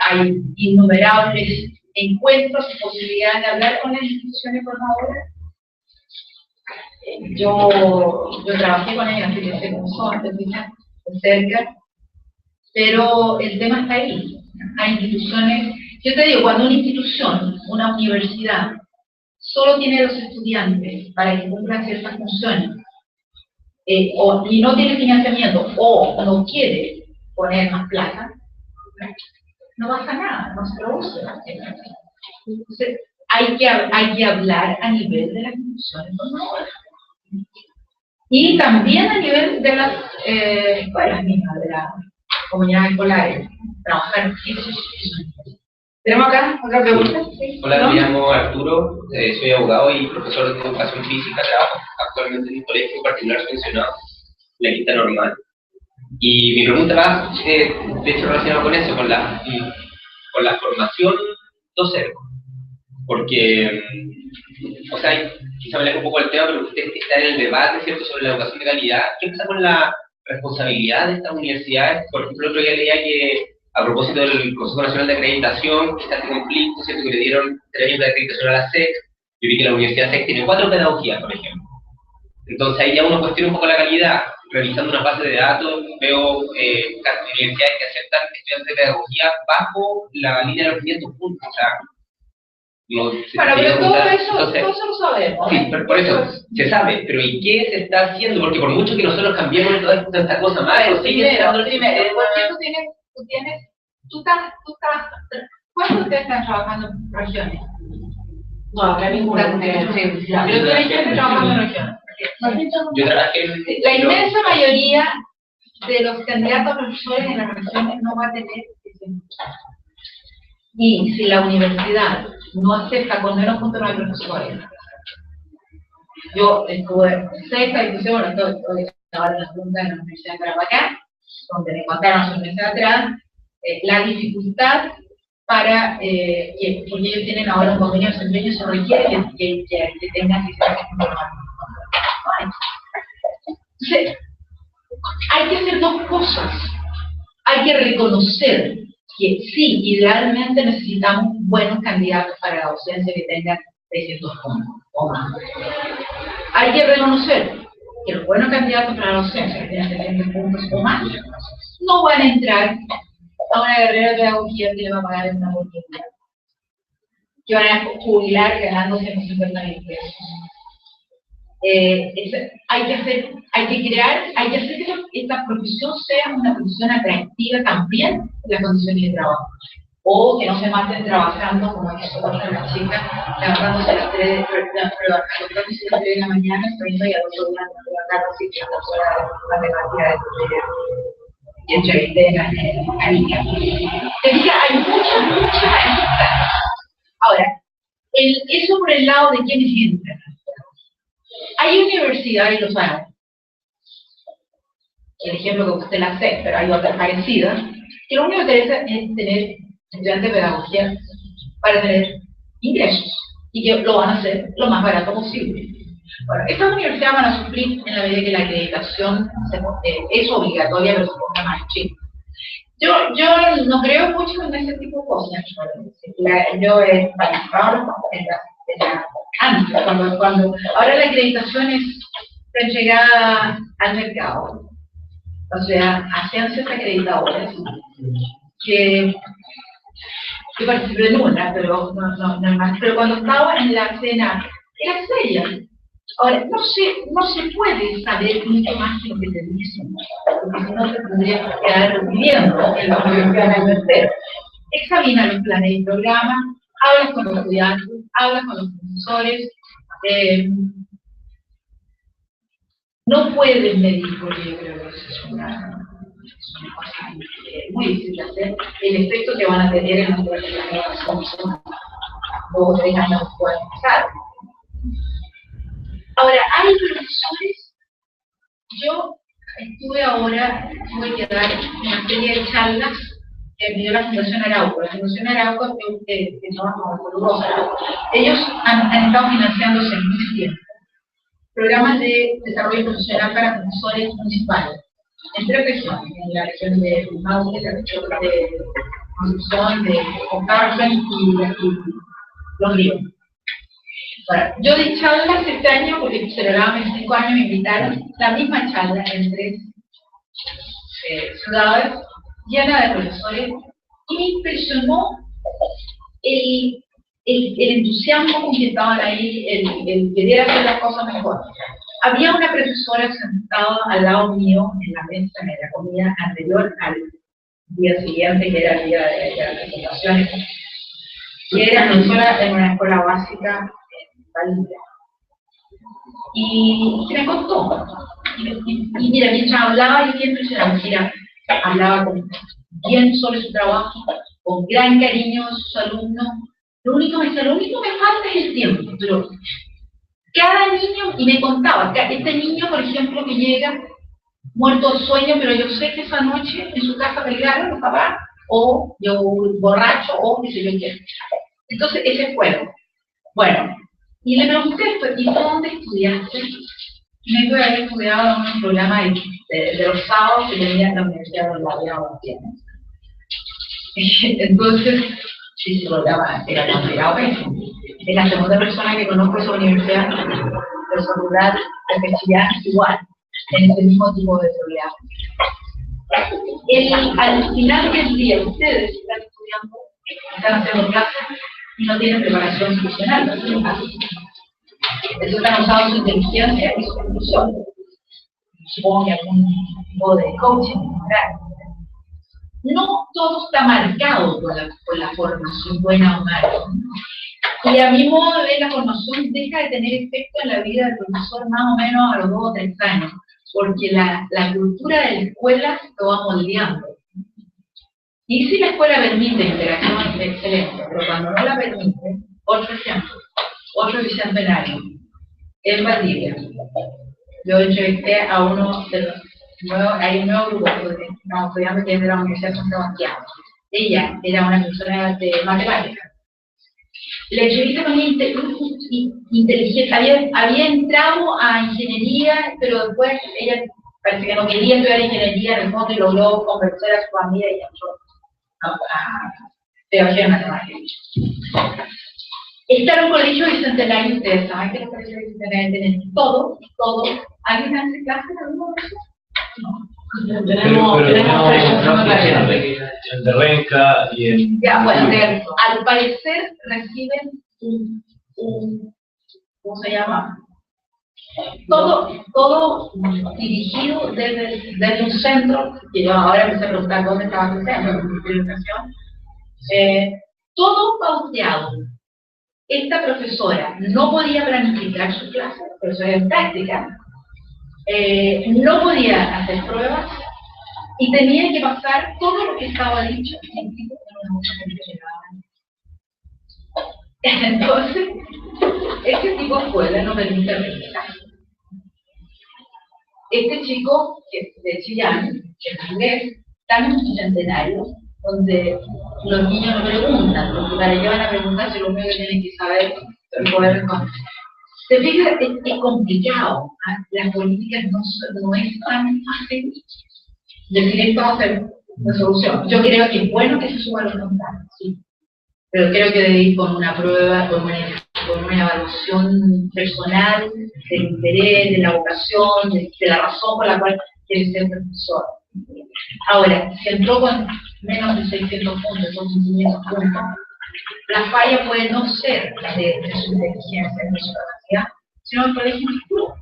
Hay innumerables encuentros y posibilidades de hablar con las instituciones formadoras. Yo trabajé con ellas, así que sé cómo son, de cerca, pero el tema está ahí. Hay instituciones, yo te digo, cuando una institución, una universidad, solo tiene los estudiantes para que cumplan ciertas funciones, y no tiene financiamiento, o no quiere poner más plata, no pasa nada, no se produce. Entonces, hay que hablar a nivel de las instituciones formadoras. Y también a nivel de las escuelas mismas, de las comunidades escolares, trabajar en eso. ¿Tenemos acá otra pregunta? ¿Sí? Hola, ¿No? me llamo Arturo, soy abogado y profesor de educación física, trabajo actualmente en un colegio particular subvencionado, la Quinta Normal. Y mi pregunta va, de hecho, relacionada con eso, con la formación docente. Porque, o sea, quizá me alejo un poco del tema, pero usted está en el debate, ¿cierto?, sobre la educación de calidad. ¿Qué pasa con la responsabilidad de estas universidades? Por ejemplo, el otro día leía que, a propósito del Consejo Nacional de Acreditación, que está este conflicto, ¿cierto?, que le dieron 3 años de acreditación a la SEC. Yo vi que la Universidad SEC tiene 4 pedagogías, por ejemplo. Entonces ahí ya uno cuestiona un poco la calidad. Revisando una base de datos, veo universidades que aceptan estudiantes de pedagogía bajo la línea de los 500 puntos. O sea, no se bueno, pero todo entonces, eso lo sabemos. Sí, pero por eso se sabe, pero ¿y qué se está haciendo? Porque por mucho que nosotros cambiemos toda esta cosa más, Primero, porque tú estás, ¿cuántos de ustedes están trabajando en regiones? No, ahora mismo no. Pero tú estás trabajando en regiones. Yo trabajé en... La inmensa mayoría de los candidatos a profesores en las regiones no va a tener ese empleo. Y si la universidad no acepta con menos puntos no hay profesores. Yo estuve 6 instituciones, bueno, estoy ahora en la segunda de la Universidad de Tarapacá, donde me contaron a su universidad atrás, la dificultad para, porque ellos tienen ahora un convenio de desempeño, se requiere que tengan que ser entonces, hay que hacer 2 cosas. Hay que reconocer que sí, idealmente necesitamos buenos candidatos para la docencia que tengan 600 o más. Hay que reconocer que los buenos candidatos para la docencia, que tienen 70 puntos o más, no van a entrar a una carrera de pedagogía que le va a pagar en una oportunidad, que van a jubilar ganando 150.000 pesos. Hay que hacer que esta profesión sea una profesión atractiva también en las condiciones de trabajo, o que no se maten trabajando como hizo una chica, levantándose a las 3 de la mañana, saliendo y a las 2 de la tarde, así que a las horas de matemática y entrevistas a niñas. Hay muchas. Ahora, eso por el lado de quienes entran. Hay universidades, lo saben, el ejemplo que usted la sé, pero hay otras parecidas, que lo único que interesa es tener estudiantes de pedagogía para tener ingresos, y que lo van a hacer lo más barato posible. Bueno, estas universidades van a sufrir en la medida que la acreditación es obligatoria, pero se ponga más chica. Yo no creo mucho en ese tipo de cosas. Yo he participado antes, cuando ahora la acreditación está entregada al mercado. O sea, hacíanse acreditadores que participé en una, pero no más. Pero cuando estaba en la cena, era seria. Ahora, no se puede saber mucho más que lo que te dicen, porque si no te tendrías que quedar viviendo en la universidad del tercero. Examina los planes y programas, hablas con los estudiantes, hablas con los profesores. No puedes medir, porque yo creo que eso es una cosa muy difícil de hacer, el efecto que van a tener en nuestra generación 2 o 3 años después de empezar. Ahora, hay profesores, yo tuve que dar una serie de charlas que me dio la Fundación Arauco. La Fundación Arauco, que no ellos han estado financiándose en mucho tiempo programas de desarrollo profesional para profesores municipales, en 3 regiones, en la región de Maule, la región de Concepción, de Ocarmen y Los Ríos. Bueno, yo di charlas este año, porque celebraban 25 años, me invitaron, la misma charla en 3 ciudades, llena de profesores, y me impresionó el entusiasmo con que estaban ahí, el querer hacer las cosas mejor. Había una profesora sentada al lado mío en la mesa de la comida anterior al día siguiente, que era el día de las presentaciones, y era profesora en una escuela básica en Valdivia. Y se me contó. Y mira, mientras hablaba, yo bien impresionada. Mira, hablaba bien sobre su trabajo, con gran cariño a sus alumnos. Lo único que me falta es el tiempo, pero cada niño, y me contaba, este niño, por ejemplo, que llega muerto de sueño, pero yo sé que esa noche en su casa pelearon los papás, o yo borracho, o qué sé yo qué. Entonces, ese fue. Bueno, y le pregunté, ¿y dónde estudiaste? Me dijo que había estudiado en un programa de los sábados que tenía en la Universidad de la Tienes. Entonces, sí, se programa era complicado. Es la segunda persona que conozco esa universidad, de rural, de Chillán, igual, en ese mismo tipo de programa. Al final del día, ustedes están estudiando, están haciendo clases y no tienen preparación profesional. Eso están usando su inteligencia y su inclusión. Supongo que algún tipo de coaching. No todo está marcado por la formación buena o mala. Y a mi modo de ver, la formación deja de tener efecto en la vida del profesor más o menos a los 2 o 3 años, porque la cultura de la escuela lo va moldeando. Y si la escuela permite interacción, excelente, pero cuando no la permite, otro ejemplo, otro bicentenario, en Valdivia. Yo entrevisté a uno de los nuevos, hay un nuevo grupo de estudiantes que es de la Universidad de San Sebastián. Ella era una persona de matemáticas. La entrevista con ella inteligente, había entrado a ingeniería, pero después ella parece que no quería estudiar ingeniería en el fondo y logró convencer a su familia y entró a pedagogía de matemáticas. Está en un colegio bicentenario, ustedes saben que los colegios bicentenarios tienen todo. ¿Alguien hace clase en alguno de esos? No. Tenemos en de Renca y en... Ya, bueno, al parecer reciben ¿cómo se llama? Todo dirigido desde un centro, que yo ahora empecé a preguntar dónde estaba el centro, el Ministerio de Educación, todo pauteado. Esta profesora no podía planificar su clase, profesora en práctica, no podía hacer pruebas y tenía que pasar todo lo que estaba dicho en tipo de una Entonces, este tipo de escuela no permite replicar. Este chico, que es de Chillán, que es inglés, está en un centenario donde los niños no preguntan, porque para qué van a preguntar si lo único que tienen que saber es poder responder. Se fija, es complicado, ¿eh? Las políticas no es tan fácil decir esto va a ser la solución. Yo creo que es bueno que se suban los contados, sí, pero creo que debe ir con una prueba, con una evaluación personal del interés, de la vocación, de la razón por la cual quiere ser profesor. Ahora, si entró con menos de 600 puntos, son 500 puntos, la falla puede no ser de su inteligencia, de su capacidad, sino el colegio instituto.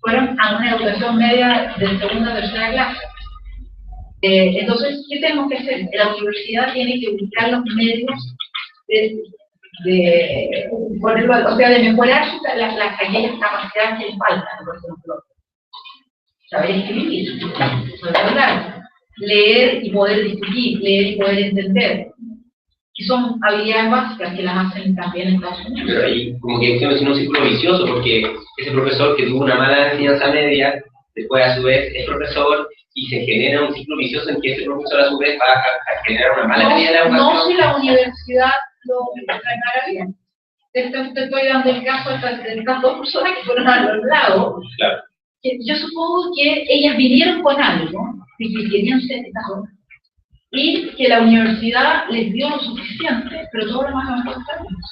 Fueron a una educación media de segunda o tercera clase. Entonces, ¿qué tenemos que hacer? La universidad tiene que buscar los medios de mejorar aquellas capacidades que les faltan, por ejemplo. Saber escribir, poder hablar, leer y poder discutir, leer y poder entender. Y son habilidades básicas que las hacen también en Estados Unidos. Pero ahí como que esto es un círculo vicioso, porque ese profesor que tuvo una mala enseñanza media, después a su vez es profesor, y se genera un ciclo vicioso en que ese profesor a su vez va a generar una mala calidad de la educación. No si la universidad lo tratara bien. Te estoy dando el caso de estas dos personas que fueron a los lados. Claro. Yo supongo que ellas vinieron con algo, que querían ser Estado, y que la universidad les dio lo suficiente, pero todo lo demás no es para ellos.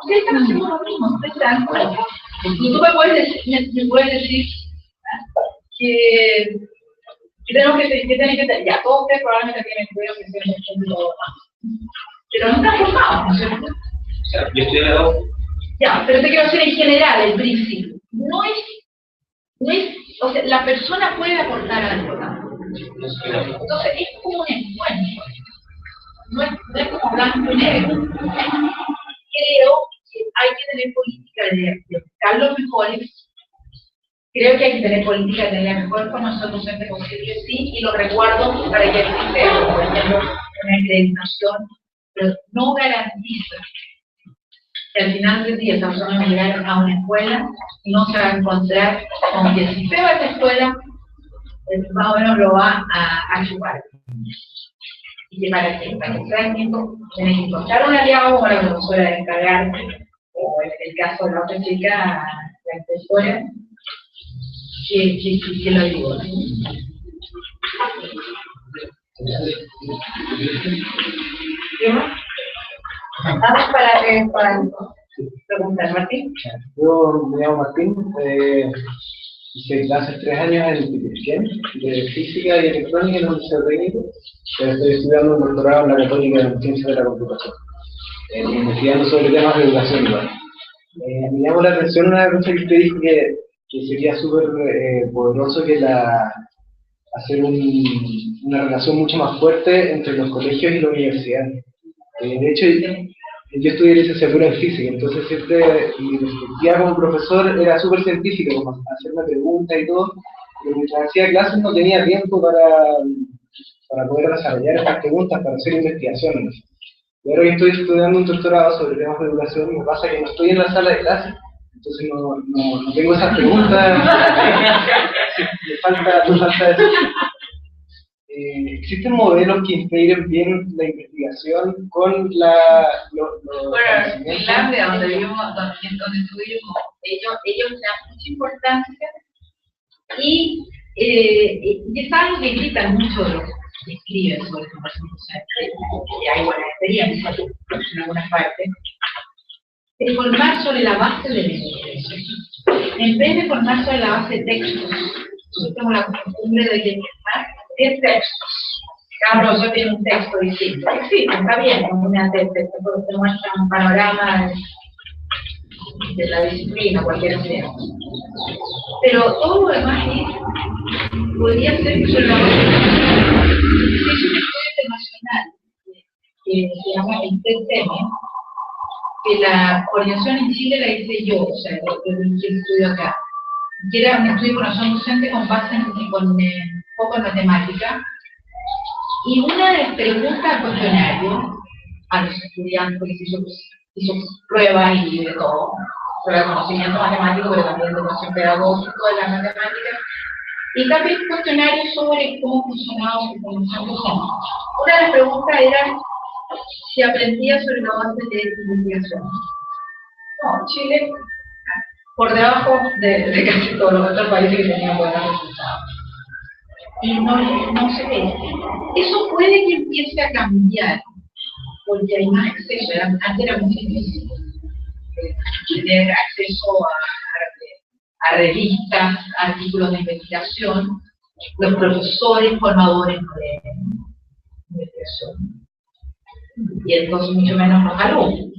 Ustedes están haciendo lo mismo, ustedes se dan cuenta. Y tú me puedes decir que tenemos que tener, ya, todos ustedes probablemente tienen cuidado que se han hecho todo más. Pero no están formados, ¿no es cierto? O sea, yo estoy de lado. Ya, pero te quiero decir en general, el principio. No es, o sea, la persona puede aportar algo, ¿no? Entonces es como un encuentro, no es como blanco y negro. Creo que hay que tener política de buscar los mejores, creo que hay que tener política de tener la mejor formación docente posible, sí, y los recuerdos para que existe, por ejemplo, una acreditación, pero no garantiza que al final del día esa persona va a llegar a una escuela y no se va a encontrar con que si se va a esa escuela, más o menos lo va a chupar. Y que para que sea tiempo, tiene que encontrar un aliado como la profesora de encargar, o en el caso de la otra chica, la profesora, que lo ayuda. ¿Qué más? Nada para preguntar, Martín. Yo me llamo Martín, hice clases 3 años en Piquén, de física y electrónica en la Universidad Técnica, pero estoy estudiando un doctorado en la Católica en Ciencias de la Computación, investigando sobre temas de educación igual. Me llamó la atención una cosa que usted dijo que sería súper poderoso que hacer una relación mucho más fuerte entre los colegios y la universidad. De hecho, yo estudié licenciatura en física, entonces siempre mi perspectiva como profesor era súper científica, como hacerme preguntas y todo, pero mientras hacía clases no tenía tiempo para poder desarrollar estas preguntas, para hacer investigaciones. Y ahora que estoy estudiando un doctorado sobre temas de educación, me pasa que no estoy en la sala de clases, entonces no tengo esas preguntas, me falta eso. ¿Existen modelos que integren bien la investigación con Bueno, en Finlandia, donde estuvimos, ellos le dan mucha importancia y es algo que gritan mucho de los que escriben sobre formación docente, y hay buena experiencia en algunas partes, es formar sobre la base de investigación. En vez de formar sobre la base de textos, nosotros tenemos la costumbre de que es textos. Cada profesor tiene un texto distinto. Sí, está bien, como me hace texto, porque te muestra un panorama de la disciplina, cualquiera sea. Pero todo lo demás podría ser sobre la base de textos. Es un estudio internacional que se llama el TCM, que la coordinación en Chile la hice yo, o sea, yo estudio acá, que era un estudio de formación docente con base en poco en matemática, y una de las preguntas al cuestionario a los estudiantes, porque se hizo pruebas y de todo, prueba de conocimiento matemático, pero también de conocimiento pedagógico de las matemáticas, y también cuestionarios sobre cómo funcionaba su formación docente. Una de las preguntas era si aprendía sobre la base de investigación. No, Chile, por debajo de casi todos los otros países que tenían buenos resultados. Y no se ve. Eso puede que empiece a cambiar, porque hay más acceso. Antes era muy difícil tener acceso a revistas, artículos de investigación. Los profesores formadores no leen investigación. Y entonces mucho menos los alumnos.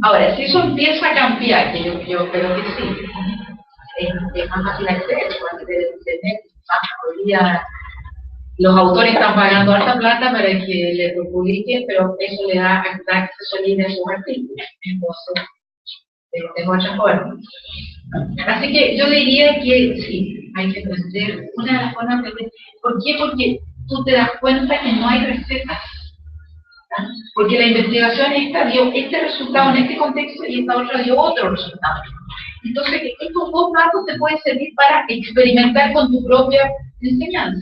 Ahora, si eso empieza a cambiar, que yo creo que sí, es más fácil acceso, antes de internet, hoy día los autores están pagando harta plata para que le publiquen, pero eso le da acceso libre a sus artículos. Entonces, de otra forma. Así que yo diría que sí, hay que aprender. Una de las formas de aprender. ¿Por qué? Porque tú te das cuenta que no hay recetas. Porque la investigación esta dio este resultado en este contexto y esta otra dio otro resultado. Entonces, estos dos datos te pueden servir para experimentar con tu propia enseñanza.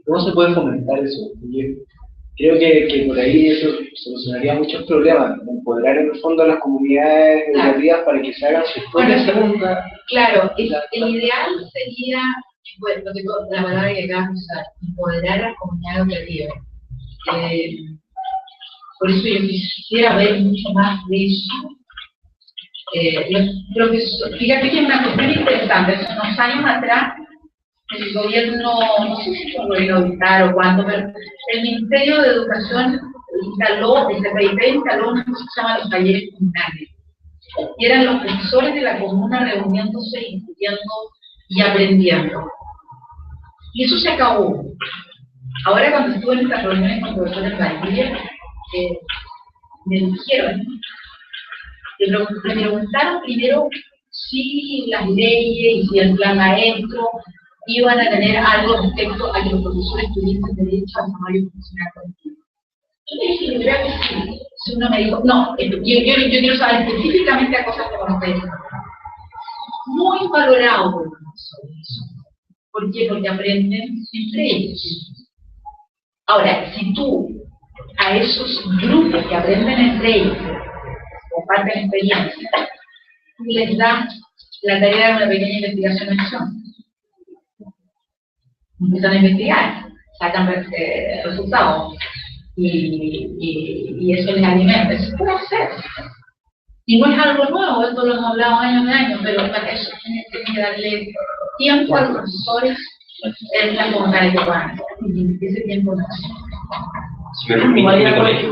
¿Cómo se puede fomentar eso? Yo creo que por ahí eso solucionaría muchos problemas, empoderar en el fondo a las comunidades educativas para que se hagan sus propias preguntas. Claro, el ideal sería, bueno, la palabra que acabas de usar, empoderar a las comunidades educativas. Por eso yo quisiera ver mucho más de eso. Los profesores, fíjate que es una cuestión interesante. Hace unos años atrás, el gobierno, no sé si fue el gobierno militar o cuánto, pero el Ministerio de Educación instaló, el CPIP instaló una cosa que se llama los talleres comunales. Y eran los profesores de la comuna reuniéndose, discutiendo y aprendiendo. Y eso se acabó. Ahora cuando estuve en estas reuniones con profesores de Valdivia, me dijeron, me preguntaron primero si las leyes y si el plan maestro iban a tener algo respecto a que los profesores tuviesen derecho al salario profesional colectivo. Yo le dije, yo creo que sí. Si uno me dijo, no, yo quiero saber específicamente a cosas como ustedes. Muy valorado por los profesores. ¿Por qué? Porque aprenden entre ellos. Ahora, si tú a esos grupos que aprenden entre ellos, comparten experiencia, les das la tarea de una pequeña investigación en acción. Empiezan a investigar, sacan resultados y eso les alimenta. Eso puede hacer. Y no es algo nuevo, esto lo hemos hablado años de años, pero para eso tienes que darle tiempo a los profesores en la comunidad que puedan hacer. Y ese tiempo no es. Si me permite, mi colegio,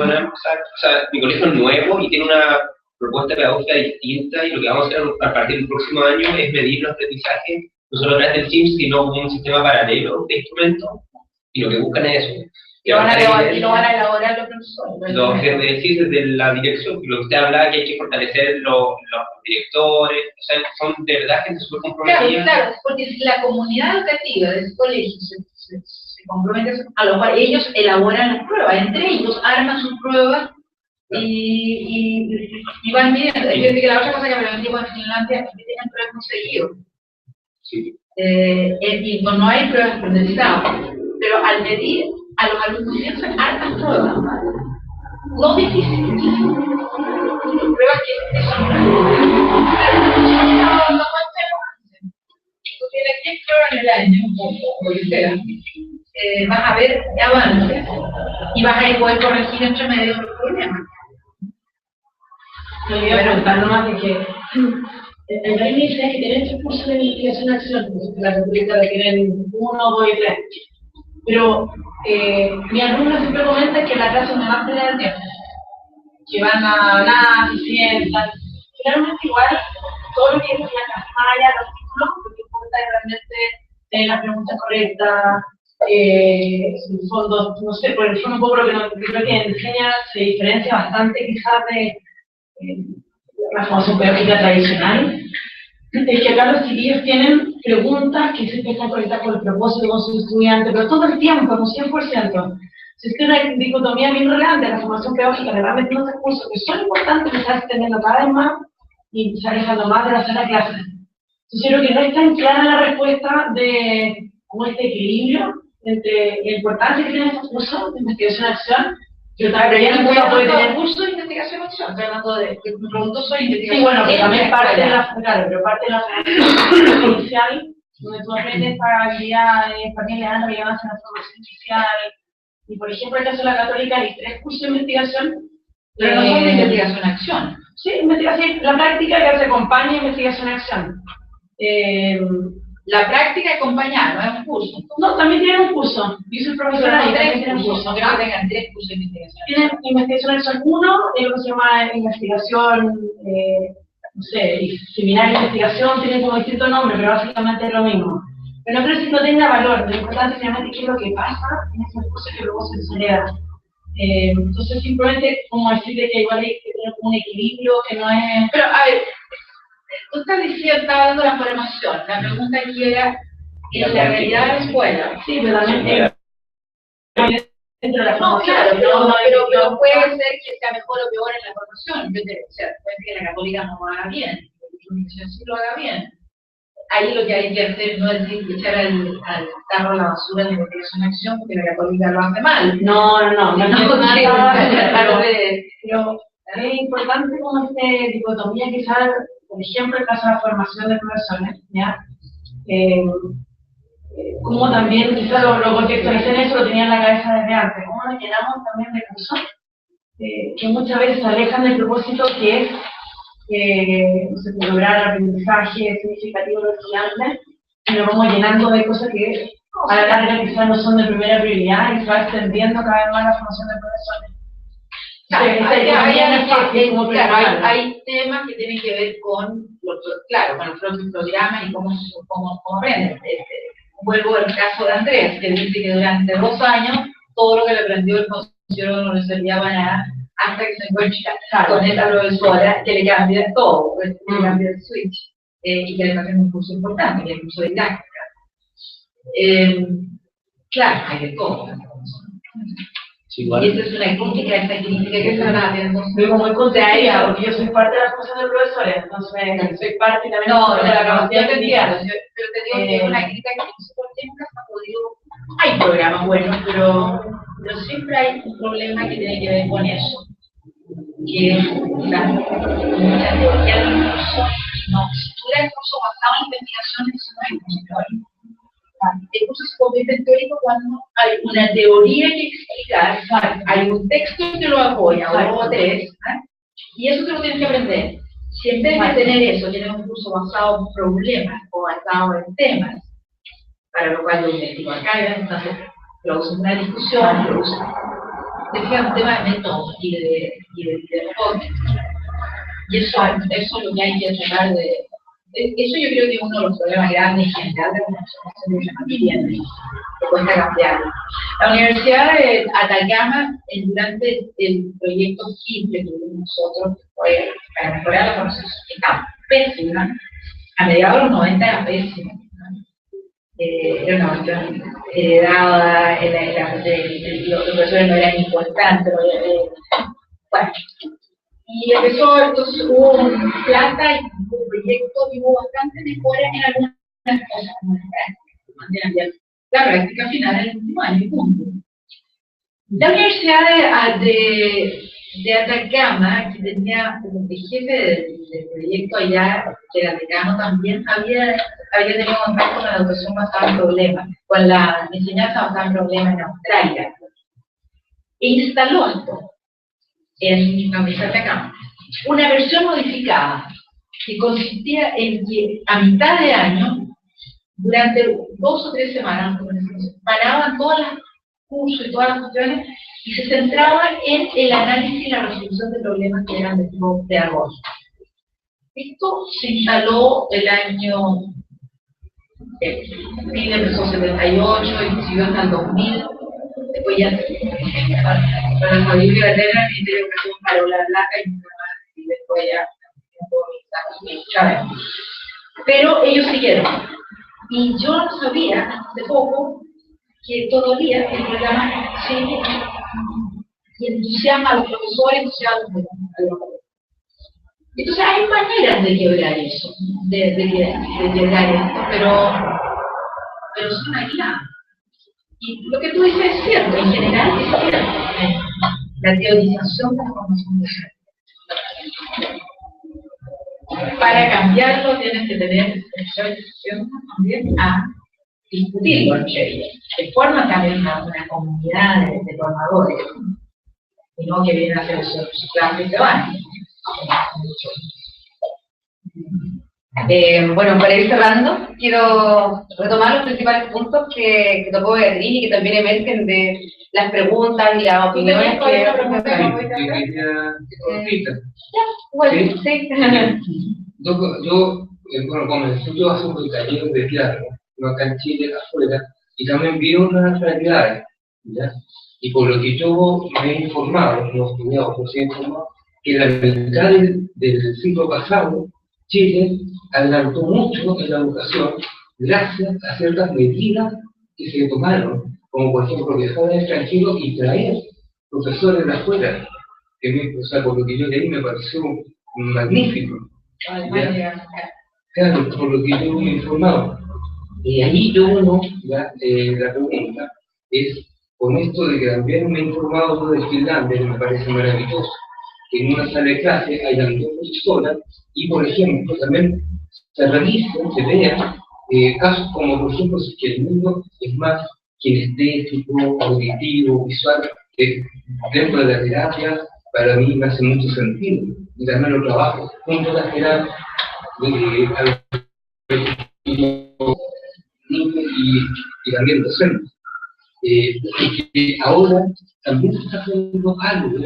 mi colegio es nuevo y tiene una propuesta pedagógica distinta, y lo que vamos a hacer a partir del próximo año es medir los aprendizajes, no solo a través del SIMS, sino como un sistema paralelo de instrumentos, y lo que buscan es eso. Y lo van a elaborar los profesores. Sí, desde la dirección, lo que usted hablaba, que hay que fortalecer los directores, o sea, son de verdad gente súper comprometida. Claro, porque si la comunidad educativa de ese colegio se compromete, a lo cual ellos elaboran las pruebas, entre ellos arman sus pruebas y van midiendo. Es decir, que la otra cosa que aprendimos en Finlandia es que tienen pruebas muy seguido. Sí. Y no hay pruebas estandarizadas, pero al medir a los alumnos hacen hartas pruebas, no difíciles, pruebas que son no tú tienes 10 pruebas en el año, o lo que sea, vas a ver avances y vas a poder corregir entre medio los problemas. No, yo iba a preguntar nomás de que el país me dice que tienen 3 cursos de investigación y acción, la República tienen 1, 2 y 3. Pero mi alumno siempre comenta que la clase me va a tener el tiempo, que van a nada, se sientan. Finalmente igual, todo lo que es la malla, los títulos, lo que importa es realmente tener las preguntas correctas, en el fondo, no sé, por el fondo un poco lo que creo que enseña se diferencia bastante quizás de la formación pedagógica tradicional, es que acá los chiquillos tienen preguntas que siempre están conectadas con el propósito con sus estudiantes, pero todo el tiempo, como 100%. Si usted una dicotomía bien relevante de la formación pedagógica, le va metiendo esos cursos que son importantes, que se están extendiendo cada vez más y se está alejando más de la sala de clases. Entonces creo que no es tan clara la respuesta de cómo este equilibrio entre la importancia que tienen estos cursos de investigación y acción. Yo estaba creyendo que uno puede tener curso de investigación y acción, estoy hablando de que me preguntó sobre investigación. Sí, bueno, pero también parte de la, claro, pero parte de la formación inicial, donde tú aprendes para habilidades, también le dan relevancia a la formación inicial. Y por ejemplo, en el caso de la Católica hay 3 cursos de investigación. Pero no son de investigación-acción. Sí, investigación, la práctica que se acompaña a investigación-acción. La práctica acompañada, no es un curso. No, también tienen un curso. Yo soy profesora y también tienen un curso. No creo que tengan 3 cursos de investigación. Tienen investigación-acción 1, lo que se llama investigación, no sé, similar a investigación, tienen como distinto nombre, pero básicamente es lo mismo. Pero no creo que no tenga valor, lo importante es finalmente qué es lo que pasa en esos cursos que luego se hereda. Entonces simplemente como decirle que igual hay que tener como un equilibrio, que no es... Pero a ver, tú estás diciendo, estaba hablando de la formación, la pregunta aquí era en la realidad de la escuela. Sí, pero también dentro de la No, formación. claro, pero puede ser que sea mejor o peor en la formación. Puede ser que la Católica no lo haga bien, que la Universidad sí lo haga bien. Ahí lo que hay que hacer no es echar al carro a la basura en la investigación en acción, porque la Católica lo hace mal. No, pero es importante como esta dicotomía quizás, por ejemplo, en el caso de la formación de profesores, ¿ya? Como también quizás lo contextualicé en eso, lo tenía en la cabeza desde antes, cómo nos llenamos también de cursos que muchas veces se alejan del propósito que es no sé, lograr aprendizaje significativo de los estudiantes, y nos vamos llenando de cosas que a la larga quizás no son de primera prioridad y se va extendiendo cada vez más la formación de profesores. Hay temas que tienen que ver con los propios programas y cómo aprenden. Vuelvo al caso de Andrés, que dice que durante 2 años todo lo que le aprendió el considero no le servía para nada, hasta que se encuentra con esta profesora que le cambia todo, que le cambia el switch, y que le hace un curso importante, que es el curso de didáctica. Claro, hay de todo. Y esa es una crítica, esa crítica que se está haciendo. Vivo muy contraria, porque yo soy parte de la formación de profesores, entonces soy parte también de la capacidad de entiendo, pero te digo que es una crítica que no sé por qué nunca se ha podido. Hay programas buenos, pero siempre hay un problema que tiene que ver con eso, que es la mucha teoría del curso. No, si tú eres curso basado en investigación, eso no es curso teórico. El curso se convierte en teórico cuando hay una teoría que explicar, hay un texto que lo apoya, o 3, y eso te lo tienes que aprender. Si en vez de tener eso, tienes un curso basado en problemas o basado en temas, para lo cual yo investigo acá, entonces lo uso en una discusión, lo uso en un tema de método y de enfoque. Y eso es lo que hay que tratar de... Eso yo creo que es uno de los problemas grandes en general de la formación de la familia, que cuesta cambiarlo. La Universidad de Atacama, durante el proyecto SIMPLE que tuvimos nosotros, fue para mejorar la formación, estaba pésima. A mediados de los 90 era pésima. Era una cuestión heredada, los profesores no eran importantes, bueno. Y empezó, entonces hubo plata y un proyecto y hubo bastante mejora en algunas cosas, como la práctica final en el último año, punto. La Universidad de Atacama, que tenía como jefe del proyecto allá, que era decano también, había tenido contacto con la educación basada en problemas, con la enseñanza basada en problemas en Australia. E instaló esto en la Universidad de Atacama. una versión modificada, que consistía en que a mitad de año, durante 2 o 3 semanas, paraban todas las cursos y todas las cuestiones y se centraban en el análisis y la resolución de problemas que eran de tipo pedagógico. Esto se instaló el año, empezó en 78 y siguió hasta el 2000, después ya para la biblioteca y de educación paró la placa y después ya pero ellos siguieron. Y yo no sabía, hace poco, que todavía el programa sigue y entusiasma a los profesores, entusiasma a los profesores. Entonces hay maneras de quebrar eso, de quebrar esto, pero son aisladas. Y lo que tú dices es cierto, en general es cierto. La teorización de la formación docente. Para cambiarlo tienes que tener disposición también a discutirlo entre ellos. De forma también a una comunidad de formadores, y no que vienen a hacer su clase y se van. Bueno, para ir cerrando, quiero retomar los principales puntos que tocó Beatriz y que también emergen de las preguntas y las opiniones Bueno, comencé yo a hacer un taller de teatro, no acá en Chile, afuera, y también vi unas realidades, ¿ya? Y por lo que yo me he informado, no he estudiado, pero sí he informado, que la mitad del siglo pasado, Chile adelantó mucho en la educación gracias a ciertas medidas que se tomaron, como por ejemplo viajar al extranjero y traer profesores de afuera, que o sea, por lo que yo leí me pareció magnífico. Claro, por lo que yo me he informado. Y ahí la pregunta es, con esto de que también me he informado yo de Finlandia, que me parece maravilloso, que en una sala de clase hayan 2 profesoras y, por ejemplo, también se revisen, se vean casos como, por ejemplo, si que el mundo es más kinestésico, auditivo, visual, dentro de la terapia, para mí me hace mucho sentido. Y también lo trabajo junto a la terapia, y también docentes. Y que ahora también se está haciendo algo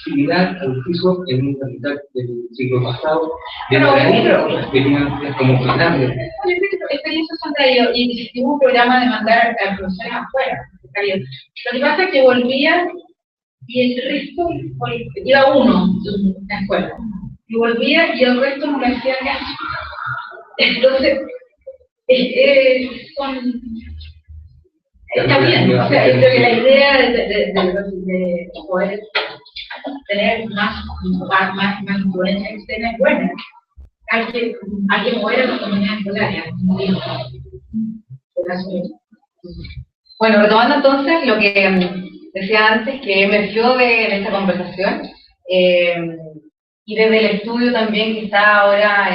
similar a lo que hizo en un capital del siglo pasado, de traer otras experiencias como Finlandia. Experiencias han traído, y hubo un programa de mandar a profesores afuera. Lo que pasa es que volvían y el resto, iba uno a la escuela, y volvía y el resto no le hacía caso. Entonces, está bien, o sea, creo que la idea de poder tener más influencia externa es buena. Hay que mover a las comunidades escolares. Bueno, retomando entonces lo que decía antes, que emergió de esta conversación, y desde el estudio también que está ahora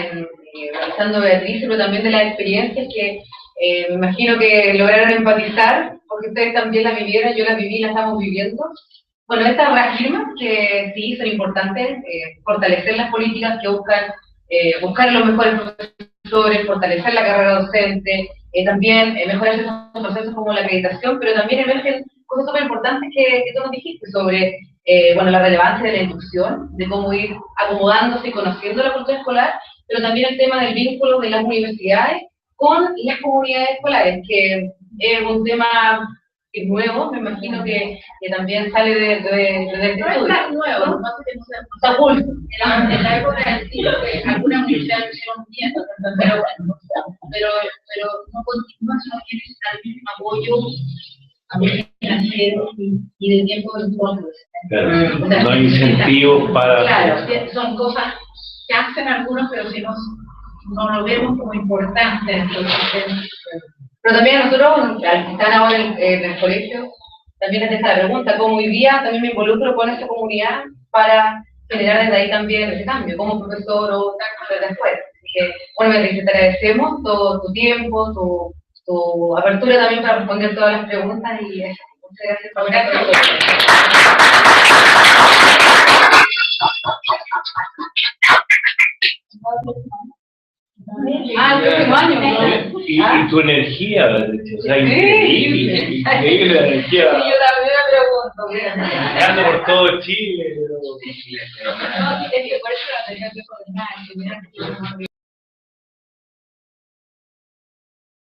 realizando Beatriz, pero también de las experiencias que me imagino que lograron empatizar, porque ustedes también la vivieron, yo la viví, la estamos viviendo. Bueno, estas reafirman que sí son importantes, fortalecer las políticas que buscar los mejores profesores, fortalecer la carrera docente, también mejorar esos procesos como la acreditación, pero también emergen cosas súper importantes que tú nos dijiste sobre la relevancia de la inducción, de cómo ir acomodándose y conociendo la cultura escolar, pero también el tema del vínculo de las universidades con las comunidades escolares, que es un tema nuevo, me imagino que también sale de este estudio. No es nuevo, no pasa que no está oculto. En la época del siglo, algunas universidades lo hicieron bien, pero no continúa, sino que necesitan el mismo apoyo financiero y de tiempo de fondos. Claro, no hay incentivos para... Claro, son cosas que hacen algunos, pero si no lo vemos como importante. Entonces, pero también a nosotros, al que están ahora en el colegio, también les deja la pregunta, ¿cómo hoy día también me involucro con esta comunidad para generar desde ahí también ese cambio, como profesor o desde afuera? Así que, bueno, Beatriz, te agradecemos todo tu tiempo, tu apertura también para responder todas las preguntas y eso. Muchas gracias. el próximo año. Y tu energía, o sea, increíble la energía. Sí, yo también me pregunto. Viajando por todo Chile. No, es que por eso la tenía que coordinar,